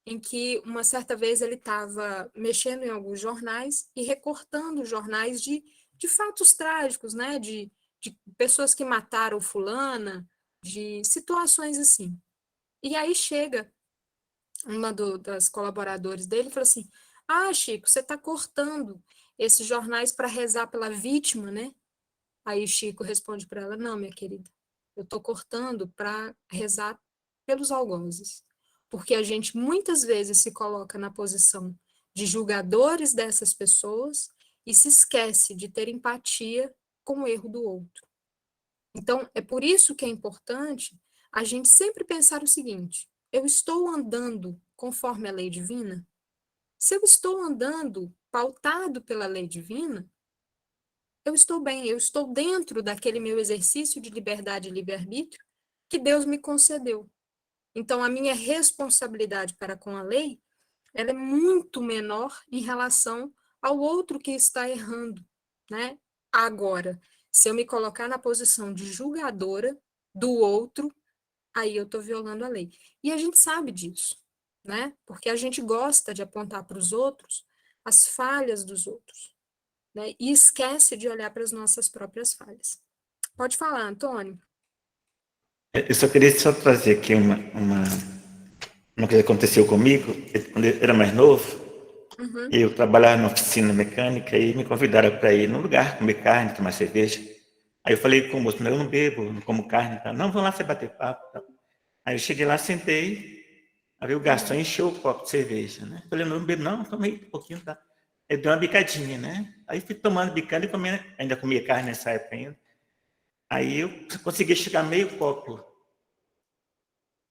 em que uma certa vez ele estava mexendo em alguns jornais e recortando jornais de fatos trágicos, né? De pessoas que mataram fulana, de situações assim. E aí chega uma das colaboradores dele e fala assim, Chico, você está cortando esses jornais para rezar pela vítima, né? Aí Chico responde para ela, não, minha querida, eu estou cortando para rezar pelos algozes. Porque a gente muitas vezes se coloca na posição de julgadores dessas pessoas e se esquece de ter empatia com o erro do outro. Então, é por isso que é importante a gente sempre pensar o seguinte, eu estou andando conforme a lei divina? Se eu estou andando pautado pela lei divina, eu estou bem, eu estou dentro daquele meu exercício de liberdade e livre-arbítrio que Deus me concedeu. Então, a minha responsabilidade para com a lei, ela é muito menor em relação ao outro que está errando, né? Agora, se eu me colocar na posição de julgadora do outro, aí eu estou violando a lei. E a gente sabe disso, né? Porque a gente gosta de apontar para os outros as falhas dos outros, né? E esquece de olhar para as nossas próprias falhas. Pode falar, Antônio. Eu só queria trazer aqui uma coisa que aconteceu comigo. Quando eu era mais novo, eu trabalhava na oficina mecânica e me convidaram para ir num lugar comer carne, tomar cerveja. Aí eu falei com o moço, eu não bebo, não como carne. Tá? Não, vamos lá, você bater papo. Tá? Aí eu cheguei lá, sentei, aí o garçom encheu o copo de cerveja. Né? Eu falei, não bebo não, tomei um pouquinho. Tá? Ele deu uma bicadinha, né? Aí fui tomando bicada e comendo, ainda comia carne nessa época ainda. Aí eu consegui chegar meio copo.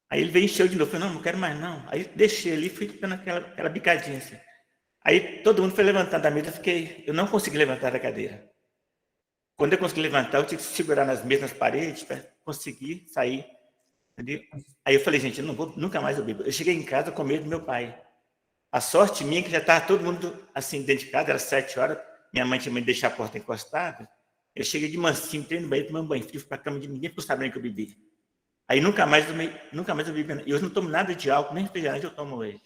Aí ele veio encheu de novo, eu falei, não quero mais não. Aí deixei ali, fui dando aquela bicadinha assim. Aí todo mundo foi levantando da mesa, eu não consegui levantar da cadeira. Quando eu consegui levantar, eu tive que segurar nas mesmas paredes para conseguir sair. Entendeu? Aí eu falei, gente, eu não vou, nunca mais eu bebo. Eu cheguei em casa com medo do meu pai. A sorte minha é que já estava todo mundo assim dentro de casa, era 7 horas, minha mãe tinha medo de deixar a porta encostada. Eu cheguei de mansinho, entrei no banheiro, tomei um banho frio, fui para a cama de ninguém por saber que eu bebi. Aí nunca mais eu bebi. E hoje não tomo nada de álcool, nem refrigerante eu tomo hoje.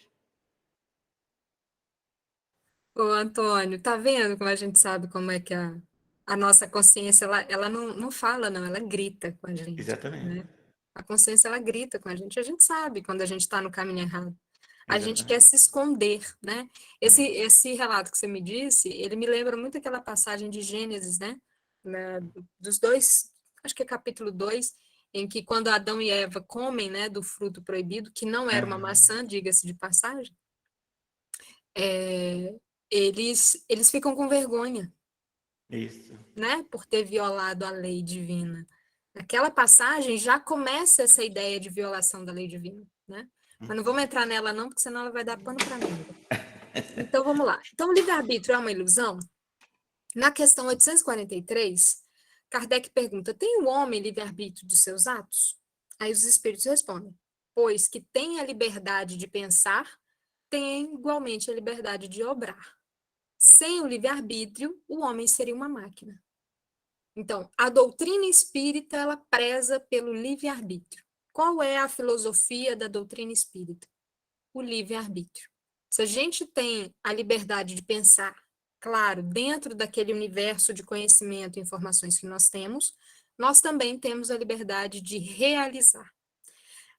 Ô, Antônio, tá vendo como a gente sabe como é que a nossa consciência, ela não fala, não, ela grita com a gente, Exatamente. né? A consciência, ela grita com a gente sabe quando a gente está no caminho errado. A gente Exatamente. quer se esconder, né? Esse relato que você me disse, ele me lembra muito aquela passagem de Gênesis, né? né, dos dois, acho que é capítulo 2, em que quando Adão e Eva comem, né, do fruto proibido, que não era uma maçã, diga-se de passagem, eles ficam com vergonha, Isso. né, por ter violado a lei divina. Naquela passagem já começa essa ideia de violação da lei divina, né? Mas não vamos entrar nela não, porque senão ela vai dar pano para manga. Então vamos lá. Então o livre-arbítrio é uma ilusão? Na questão 843, Kardec pergunta: tem o homem livre-arbítrio de seus atos? Aí os espíritos respondem: pois que tem a liberdade de pensar, tem igualmente a liberdade de obrar. Sem o livre-arbítrio, o homem seria uma máquina. Então, a doutrina espírita, ela preza pelo livre-arbítrio. Qual é a filosofia da doutrina espírita? O livre-arbítrio. Se a gente tem a liberdade de pensar, claro, dentro daquele universo de conhecimento e informações que nós também temos a liberdade de realizar.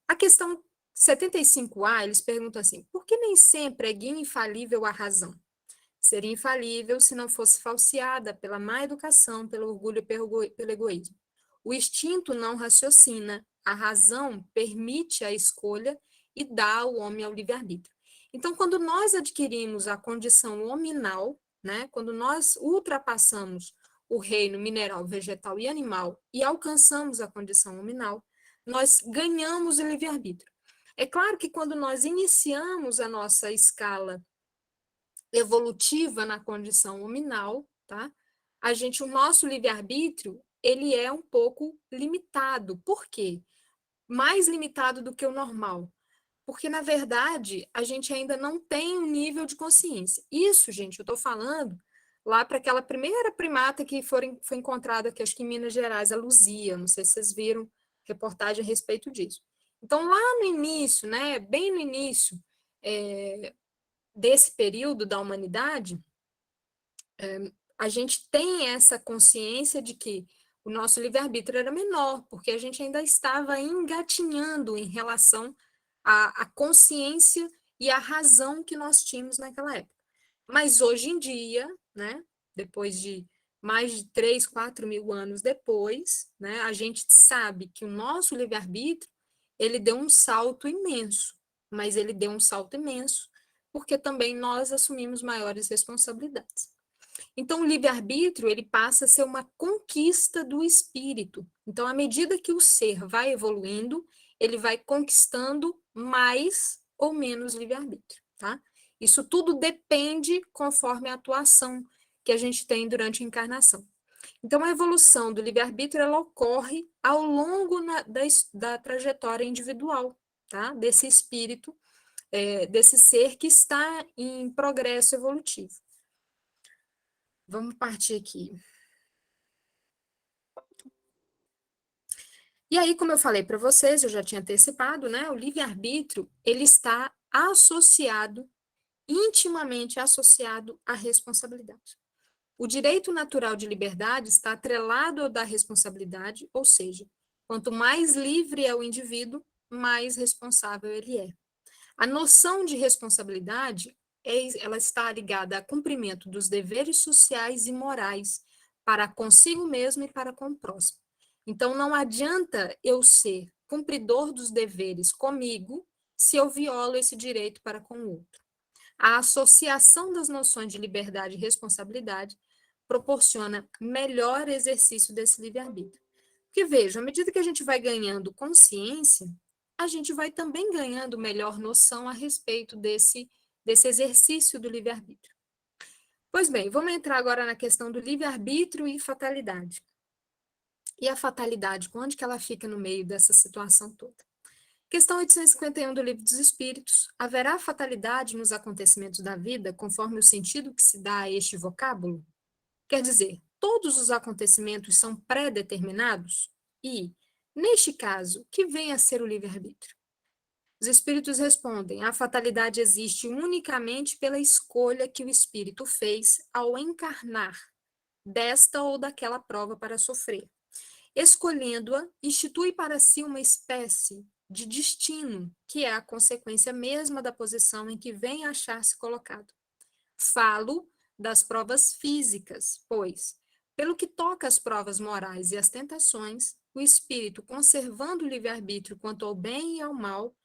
A questão 75A, eles perguntam assim: por que nem sempre é guia infalível a razão? Seria infalível se não fosse falseada pela má educação, pelo orgulho e pelo egoísmo. O instinto não raciocina, a razão permite a escolha e dá ao homem ao livre-arbítrio. Então, quando nós adquirimos a condição hominal, né, quando nós ultrapassamos o reino mineral, vegetal e animal e alcançamos a condição hominal, nós ganhamos o livre-arbítrio. É claro que quando nós iniciamos a nossa escala evolutiva na condição hominal, tá? O nosso livre-arbítrio, ele é um pouco limitado. Por quê? Mais limitado do que o normal. Porque, na verdade, a gente ainda não tem um nível de consciência. Isso, gente, eu estou falando lá para aquela primeira primata que foi encontrada aqui, acho que em Minas Gerais, a Luzia. Não sei se vocês viram reportagem a respeito disso. Então, lá no início, né, bem no início, desse período da humanidade, a gente tem essa consciência de que o nosso livre-arbítrio era menor, porque a gente ainda estava engatinhando em relação à consciência e à razão que nós tínhamos naquela época. Mas hoje em dia, né, depois de mais de 3, 4 mil anos depois, né, a gente sabe que o nosso livre-arbítrio, ele deu um salto imenso, mas ele deu um salto imenso porque também nós assumimos maiores responsabilidades. Então, o livre-arbítrio, ele passa a ser uma conquista do espírito. Então, à medida que o ser vai evoluindo, ele vai conquistando mais ou menos livre-arbítrio, tá? Isso tudo depende conforme a atuação que a gente tem durante a encarnação. Então, a evolução do livre-arbítrio, ela ocorre ao longo da trajetória individual, tá? Desse espírito, desse ser que está em progresso evolutivo. Vamos partir aqui. E aí, como eu falei para vocês, eu já tinha antecipado, né? O livre-arbítrio, ele está associado, intimamente associado à responsabilidade. O direito natural de liberdade está atrelado ao da responsabilidade, ou seja, quanto mais livre é o indivíduo, mais responsável ele é. A noção de responsabilidade, ela está ligada ao cumprimento dos deveres sociais e morais para consigo mesmo e para com o próximo. Então, não adianta eu ser cumpridor dos deveres comigo se eu violo esse direito para com o outro. A associação das noções de liberdade e responsabilidade proporciona melhor exercício desse livre-arbítrio. Porque, veja, à medida que a gente vai ganhando consciência, a gente vai também ganhando melhor noção a respeito desse exercício do livre-arbítrio. Pois bem, vamos entrar agora na questão do livre-arbítrio e fatalidade. E a fatalidade, onde que ela fica no meio dessa situação toda? Questão 851 do Livro dos Espíritos. Haverá fatalidade nos acontecimentos da vida, conforme o sentido que se dá a este vocábulo? Quer dizer, todos os acontecimentos são pré-determinados? E, neste caso, que vem a ser o livre-arbítrio? Os espíritos respondem: a fatalidade existe unicamente pela escolha que o espírito fez ao encarnar desta ou daquela prova para sofrer. Escolhendo-a, institui para si uma espécie de destino, que é a consequência mesma da posição em que vem a achar-se colocado. Falo das provas físicas, pois, Pelo que toca às provas morais e às tentações, o espírito, conservando o livre-arbítrio quanto ao bem e ao mal,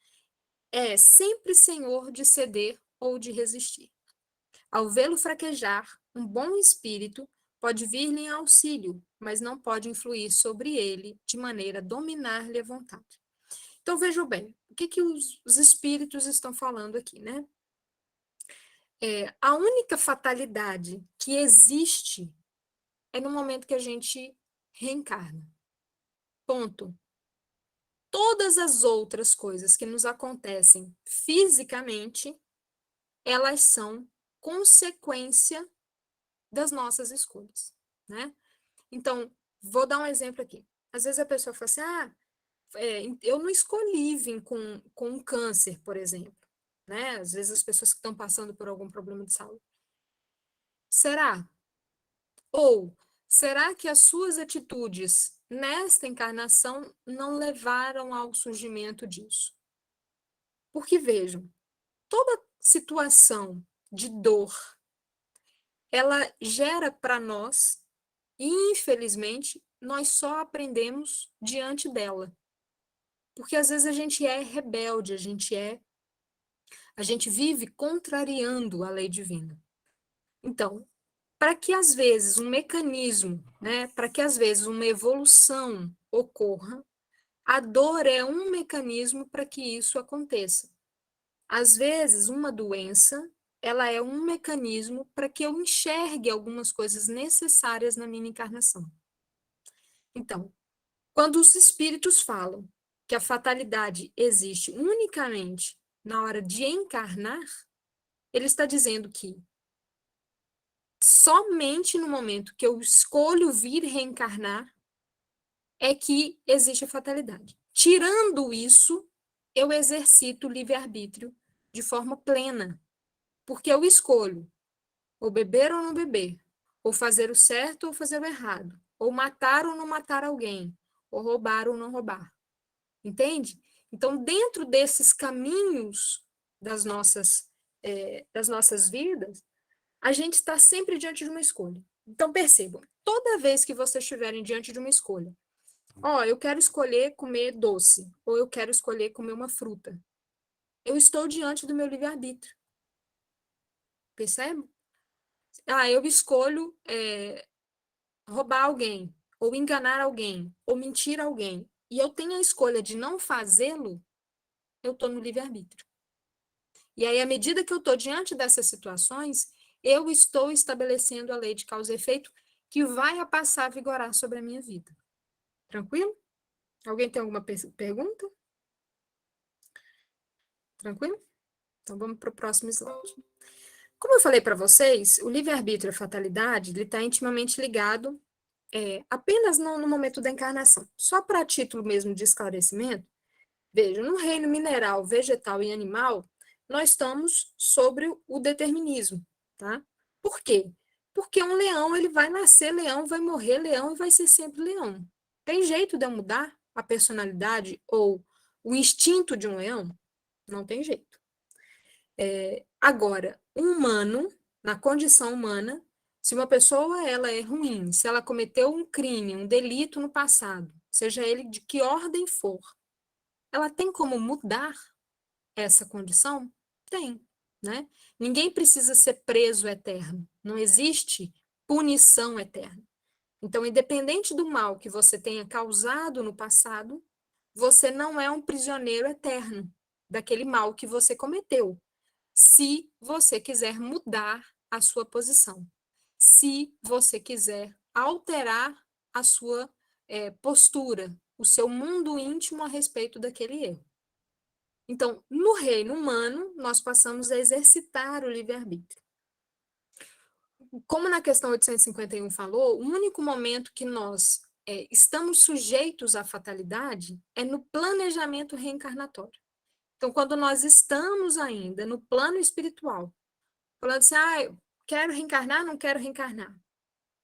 é sempre senhor de ceder ou de resistir. Ao vê-lo fraquejar, um bom espírito pode vir-lhe em auxílio, mas não pode influir sobre ele de maneira a dominar-lhe a vontade. Então, vejam bem, o que os espíritos estão falando aqui, né? A única fatalidade que existe é no momento que a gente reencarna. Ponto. Todas as outras coisas que nos acontecem fisicamente, elas são consequência das nossas escolhas, né? Então, vou dar um exemplo aqui. Às vezes a pessoa fala assim, eu não escolhi vir com um câncer, por exemplo, né? Às vezes as pessoas que estão passando por algum problema de saúde. Será? Ou será que as suas atitudes nesta encarnação não levaram ao surgimento disso? Porque vejam, toda situação de dor, ela gera para nós, e infelizmente, nós só aprendemos diante dela. Porque às vezes a gente é rebelde, a gente vive contrariando a lei divina. Então, para que às vezes um mecanismo, né, para que às vezes uma evolução ocorra, a dor é um mecanismo para que isso aconteça. Às vezes, uma doença, ela é um mecanismo para que eu enxergue algumas coisas necessárias na minha encarnação. Então, quando os espíritos falam que a fatalidade existe unicamente na hora de encarnar, ele está dizendo que somente no momento que eu escolho vir reencarnar é que existe a fatalidade. Tirando isso, eu exercito o livre-arbítrio de forma plena, porque eu escolho ou beber ou não beber, ou fazer o certo ou fazer o errado, ou matar ou não matar alguém, ou roubar ou não roubar. Entende? Então, dentro desses caminhos das nossas vidas, a gente está sempre diante de uma escolha. Então, percebam, toda vez que vocês estiverem diante de uma escolha, eu quero escolher comer doce, ou eu quero escolher comer uma fruta, eu estou diante do meu livre-arbítrio. Percebe? Eu escolho roubar alguém, ou enganar alguém, ou mentir alguém, e eu tenho a escolha de não fazê-lo, eu estou no livre-arbítrio. E aí, à medida que eu estou diante dessas situações, eu estou estabelecendo a lei de causa e efeito que vai passar a vigorar sobre a minha vida. Tranquilo? Alguém tem alguma pergunta? Tranquilo? Então, vamos para o próximo slide. Como eu falei para vocês, o livre-arbítrio e a fatalidade está intimamente ligado apenas no momento da encarnação. Só para título mesmo de esclarecimento, veja, no reino mineral, vegetal e animal, nós estamos sobre o determinismo, tá? Por quê? Porque um leão, ele vai nascer leão, vai morrer leão e vai ser sempre leão. Tem jeito de eu mudar a personalidade ou o instinto de um leão? Não tem jeito. Agora, um humano, na condição humana, se uma pessoa ela é ruim, se ela cometeu um crime, um delito no passado, seja ele de que ordem for, ela tem como mudar essa condição? Tem, né? Ninguém precisa ser preso eterno. Não existe punição eterna. Então, independente do mal que você tenha causado no passado, você não é um prisioneiro eterno daquele mal que você cometeu, se você quiser mudar a sua posição, se você quiser alterar a sua postura, o seu mundo íntimo a respeito daquele erro. Então, no reino humano, nós passamos a exercitar o livre-arbítrio. Como na questão 851 falou, o único momento que nós estamos sujeitos à fatalidade é no planejamento reencarnatório. Então, quando nós estamos ainda no plano espiritual, falando assim, eu quero reencarnar, não quero reencarnar.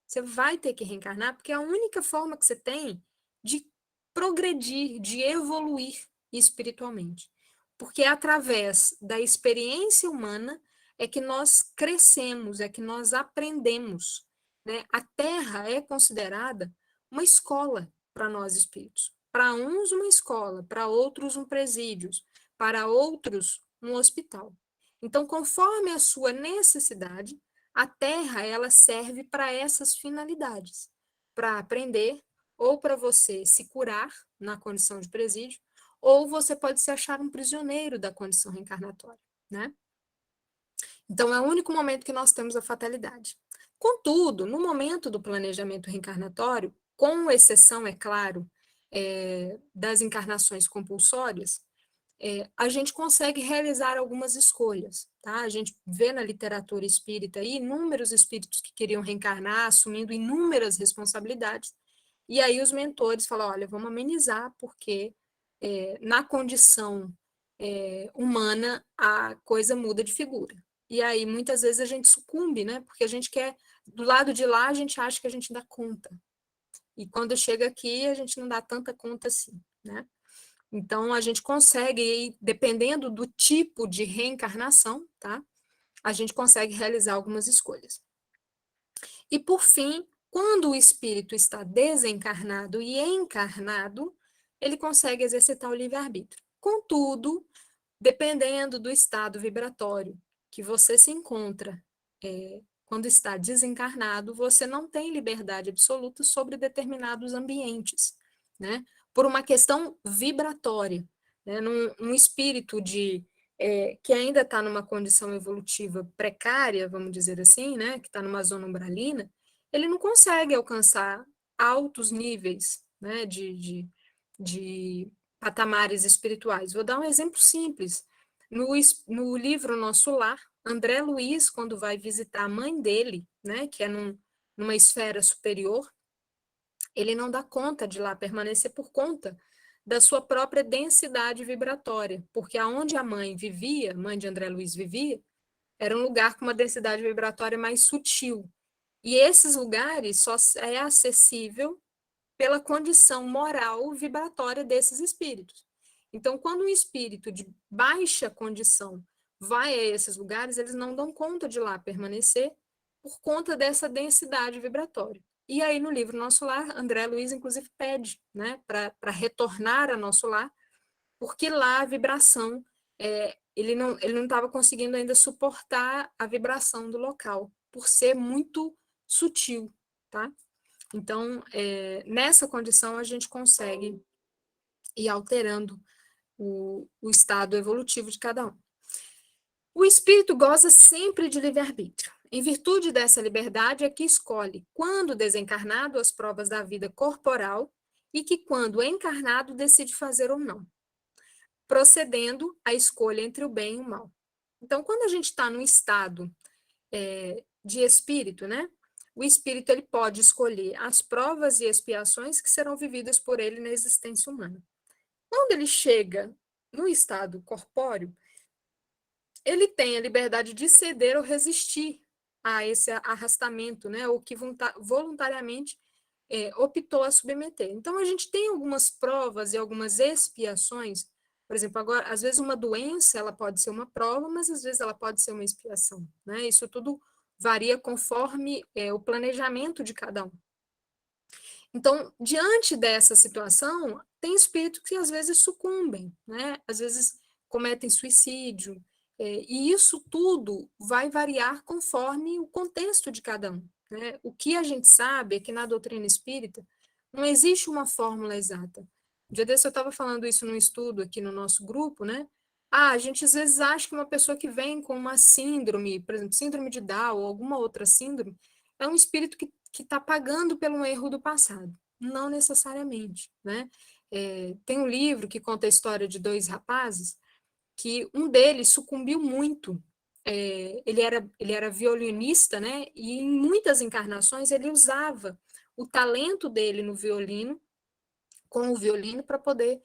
Você vai ter que reencarnar, porque é a única forma que você tem de progredir, de evoluir espiritualmente. Porque é através da experiência humana é que nós crescemos, é que nós aprendemos. né? A Terra é considerada uma escola para nós espíritos. Para uns, uma escola, para outros, um presídio, para outros, um hospital. Então, conforme a sua necessidade, a Terra ela serve para essas finalidades, para aprender ou para você se curar na condição de presídio, ou você pode se achar um prisioneiro da condição reencarnatória, né? Então, é o único momento que nós temos a fatalidade. Contudo, no momento do planejamento reencarnatório, com exceção, é claro, das encarnações compulsórias, a gente consegue realizar algumas escolhas, tá? A gente vê na literatura espírita aí inúmeros espíritos que queriam reencarnar, assumindo inúmeras responsabilidades, e aí os mentores falam, olha, vamos amenizar, porque na condição humana a coisa muda de figura. E aí, muitas vezes, a gente sucumbe, né? Porque a gente quer, do lado de lá, a gente acha que a gente dá conta. E quando chega aqui, a gente não dá tanta conta assim, né? Então, a gente consegue, dependendo do tipo de reencarnação, tá? A gente consegue realizar algumas escolhas. E, por fim, quando o espírito está desencarnado e encarnado, ele consegue exercitar o livre-arbítrio. Contudo, dependendo do estado vibratório que você se encontra quando está desencarnado, você não tem liberdade absoluta sobre determinados ambientes, né? Por uma questão vibratória, né? Num espírito que ainda está numa condição evolutiva precária, vamos dizer assim, né? Que está numa zona umbralina, ele não consegue alcançar altos níveis, né? De patamares espirituais. Vou dar um exemplo simples. No livro Nosso Lar, André Luiz, quando vai visitar a mãe dele, né, que é numa esfera superior, ele não dá conta de lá permanecer por conta da sua própria densidade vibratória, porque aonde a mãe vivia, mãe de André Luiz vivia, era um lugar com uma densidade vibratória mais sutil. E esses lugares só é acessível pela condição moral vibratória desses espíritos. Então, quando um espírito de baixa condição vai a esses lugares, eles não dão conta de lá permanecer por conta dessa densidade vibratória. E aí, no livro Nosso Lar, André Luiz, inclusive, pede, né, para retornar a Nosso Lar, porque lá a vibração, ele não estava conseguindo ainda suportar a vibração do local, por ser muito sutil, tá? Então, nessa condição, a gente consegue ir alterando o estado evolutivo de cada um. O espírito goza sempre de livre-arbítrio. Em virtude dessa liberdade é que escolhe, quando desencarnado, as provas da vida corporal e que, quando encarnado, decide fazer ou não, procedendo à escolha entre o bem e o mal. Então, quando a gente está num estado de espírito, né? O espírito ele pode escolher as provas e expiações que serão vividas por ele na existência humana. Quando ele chega no estado corpóreo, ele tem a liberdade de ceder ou resistir a esse arrastamento, né? O que voluntariamente optou a submeter. Então, a gente tem algumas provas e algumas expiações. Por exemplo, agora, às vezes uma doença ela pode ser uma prova, mas às vezes ela pode ser uma expiação, né? Isso tudo varia conforme o planejamento de cada um. Então, diante dessa situação, tem espíritos que às vezes sucumbem, né? Às vezes cometem suicídio, e isso tudo vai variar conforme o contexto de cada um, né? O que a gente sabe é que na doutrina espírita não existe uma fórmula exata. Um dia desse eu estava falando isso num estudo aqui no nosso grupo, né? A gente às vezes acha que uma pessoa que vem com uma síndrome, por exemplo, síndrome de Down ou alguma outra síndrome, é um espírito que está pagando pelo erro do passado. Não necessariamente, né? Tem um livro que conta a história de dois rapazes, que um deles sucumbiu muito. Ele era violinista, né? E em muitas encarnações ele usava o talento dele no violino, com o violino, para poder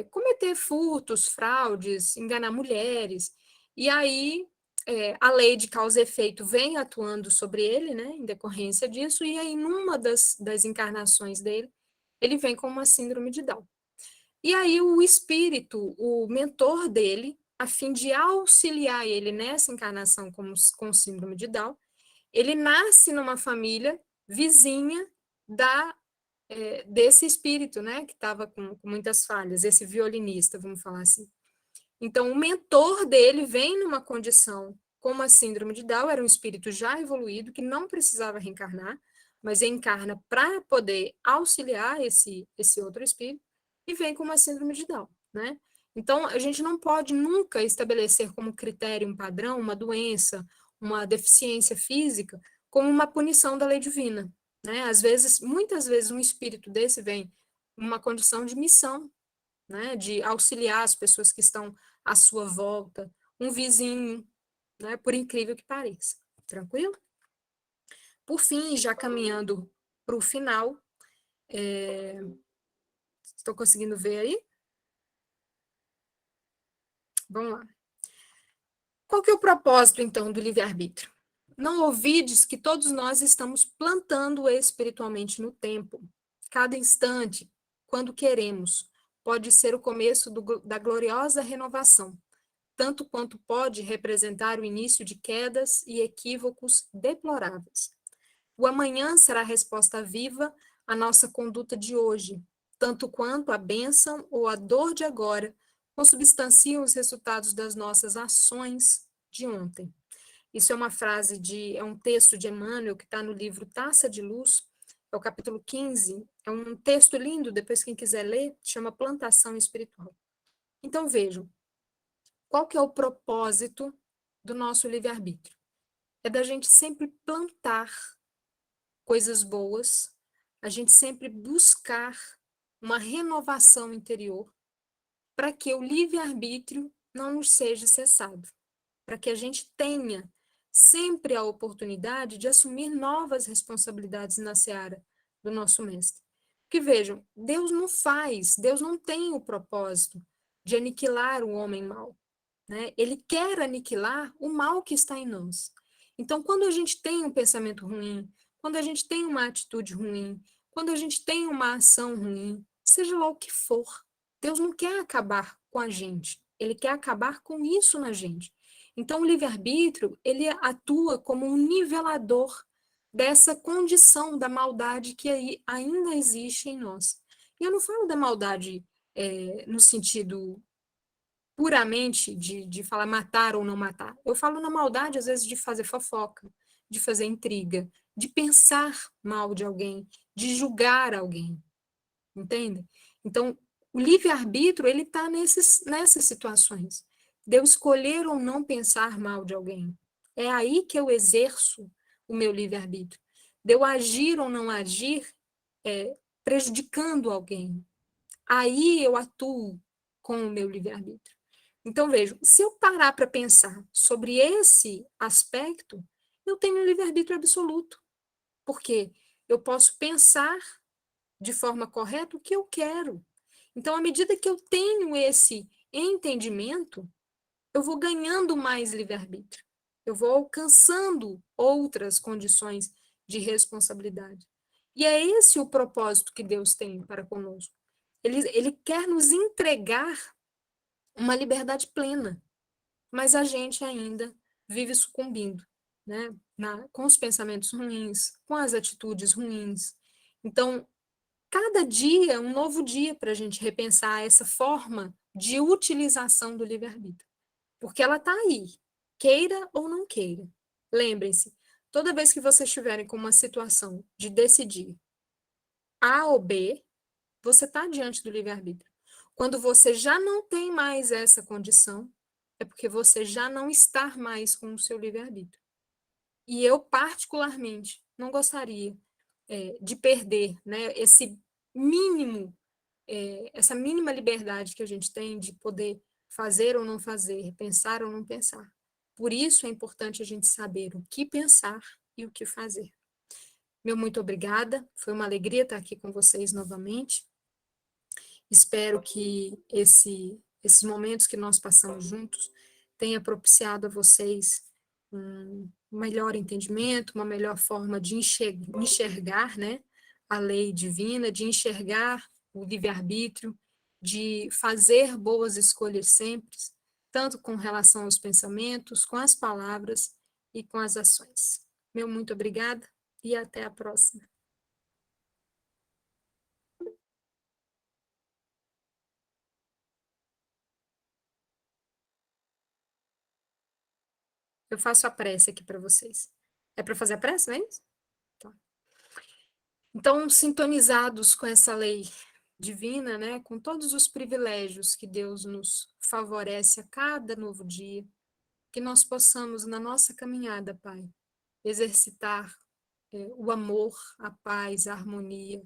cometer furtos, fraudes, enganar mulheres. E aí a lei de causa e efeito vem atuando sobre ele, né, em decorrência disso, e aí numa das encarnações dele, ele vem com uma síndrome de Down. E aí o espírito, o mentor dele, a fim de auxiliar ele nessa encarnação com síndrome de Down, ele nasce numa família vizinha desse espírito, né, que estava com muitas falhas, esse violinista, vamos falar assim. Então, o mentor dele vem numa condição como a síndrome de Down, era um espírito já evoluído, que não precisava reencarnar, mas encarna para poder auxiliar esse outro espírito, e vem com uma síndrome de Down, né? Então, a gente não pode nunca estabelecer como critério um padrão, uma doença, uma deficiência física, como uma punição da lei divina, né? Às vezes, muitas vezes, um espírito desse vem uma condição de missão, né? De auxiliar as pessoas que estão à sua volta, um vizinho, né? Por incrível que pareça. Tranquilo? Por fim, já caminhando para o final, estou conseguindo ver aí? Vamos lá. Qual que é o propósito, então, do livre-arbítrio? Não ouvides que todos nós estamos plantando espiritualmente no tempo. Cada instante, quando queremos, pode ser o começo da gloriosa renovação, tanto quanto pode representar o início de quedas e equívocos deploráveis. O amanhã será a resposta viva à nossa conduta de hoje, tanto quanto a bênção ou a dor de agora consubstanciam os resultados das nossas ações de ontem. Isso é uma frase é um texto de Emmanuel que está no livro Taça de Luz, é o capítulo 15, é um texto lindo, depois quem quiser ler, chama Plantação Espiritual. Então vejam, qual que é o propósito do nosso livre-arbítrio? É da gente sempre plantar coisas boas, a gente sempre buscar uma renovação interior para que o livre-arbítrio não nos seja cessado, para que a gente tenha sempre a oportunidade de assumir novas responsabilidades na seara do nosso mestre. Porque vejam, Deus não tem o propósito de aniquilar o homem mau, né? Ele quer aniquilar o mal que está em nós. Então, quando a gente tem um pensamento ruim, quando a gente tem uma atitude ruim, quando a gente tem uma ação ruim, seja lá o que for, Deus não quer acabar com a gente, ele quer acabar com isso na gente. Então, o livre-arbítrio, ele atua como um nivelador dessa condição da maldade que ainda existe em nós. E eu não falo da maldade no sentido puramente de falar matar ou não matar. Eu falo na maldade, às vezes, de fazer fofoca, de fazer intriga, de pensar mal de alguém, de julgar alguém, entende? Então, o livre-arbítrio, ele está nessas situações. De eu escolher ou não pensar mal de alguém. É aí que eu exerço o meu livre-arbítrio. De eu agir ou não agir prejudicando alguém. Aí eu atuo com o meu livre-arbítrio. Então, vejo, se eu parar para pensar sobre esse aspecto, eu tenho um livre-arbítrio absoluto. Porque eu posso pensar de forma correta o que eu quero. Então, à medida que eu tenho esse entendimento, eu vou ganhando mais livre-arbítrio. Eu vou alcançando outras condições de responsabilidade. E é esse o propósito que Deus tem para conosco. Ele quer nos entregar uma liberdade plena, mas a gente ainda vive sucumbindo, né? Com os pensamentos ruins, com as atitudes ruins. Então, cada dia é um novo dia para a gente repensar essa forma de utilização do livre-arbítrio. Porque ela está aí, queira ou não queira. Lembrem-se, toda vez que vocês estiverem com uma situação de decidir A ou B, você está diante do livre-arbítrio. Quando você já não tem mais essa condição, é porque você já não está mais com o seu livre-arbítrio. E eu, particularmente, não gostaria de perder, né, esse mínimo, essa mínima liberdade que a gente tem de poder fazer ou não fazer, pensar ou não pensar. Por isso é importante a gente saber o que pensar e o que fazer. Meu muito obrigada, foi uma alegria estar aqui com vocês novamente. Espero que esses momentos que nós passamos juntos tenha propiciado a vocês um melhor entendimento, uma melhor forma de enxergar, né, a lei divina, de enxergar o livre-arbítrio, de fazer boas escolhas sempre, tanto com relação aos pensamentos, com as palavras e com as ações. Meu muito obrigada e até a próxima. Eu faço a prece aqui para vocês. É para fazer a prece, não é isso? Tá. Então, sintonizados com essa lei divina, né, com todos os privilégios que Deus nos favorece a cada novo dia, que nós possamos, na nossa caminhada, Pai, exercitar o amor, a paz, a harmonia,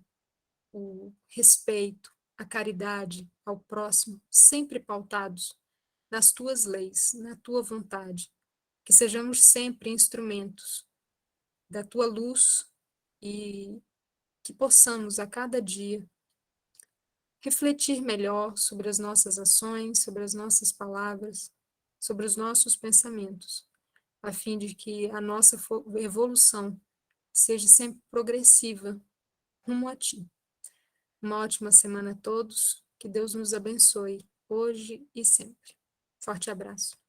o respeito, a caridade ao próximo, sempre pautados nas tuas leis, na tua vontade, que sejamos sempre instrumentos da tua luz e que possamos a cada dia refletir melhor sobre as nossas ações, sobre as nossas palavras, sobre os nossos pensamentos, a fim de que a nossa evolução seja sempre progressiva rumo a ti. Uma ótima semana a todos, que Deus nos abençoe, hoje e sempre. Forte abraço.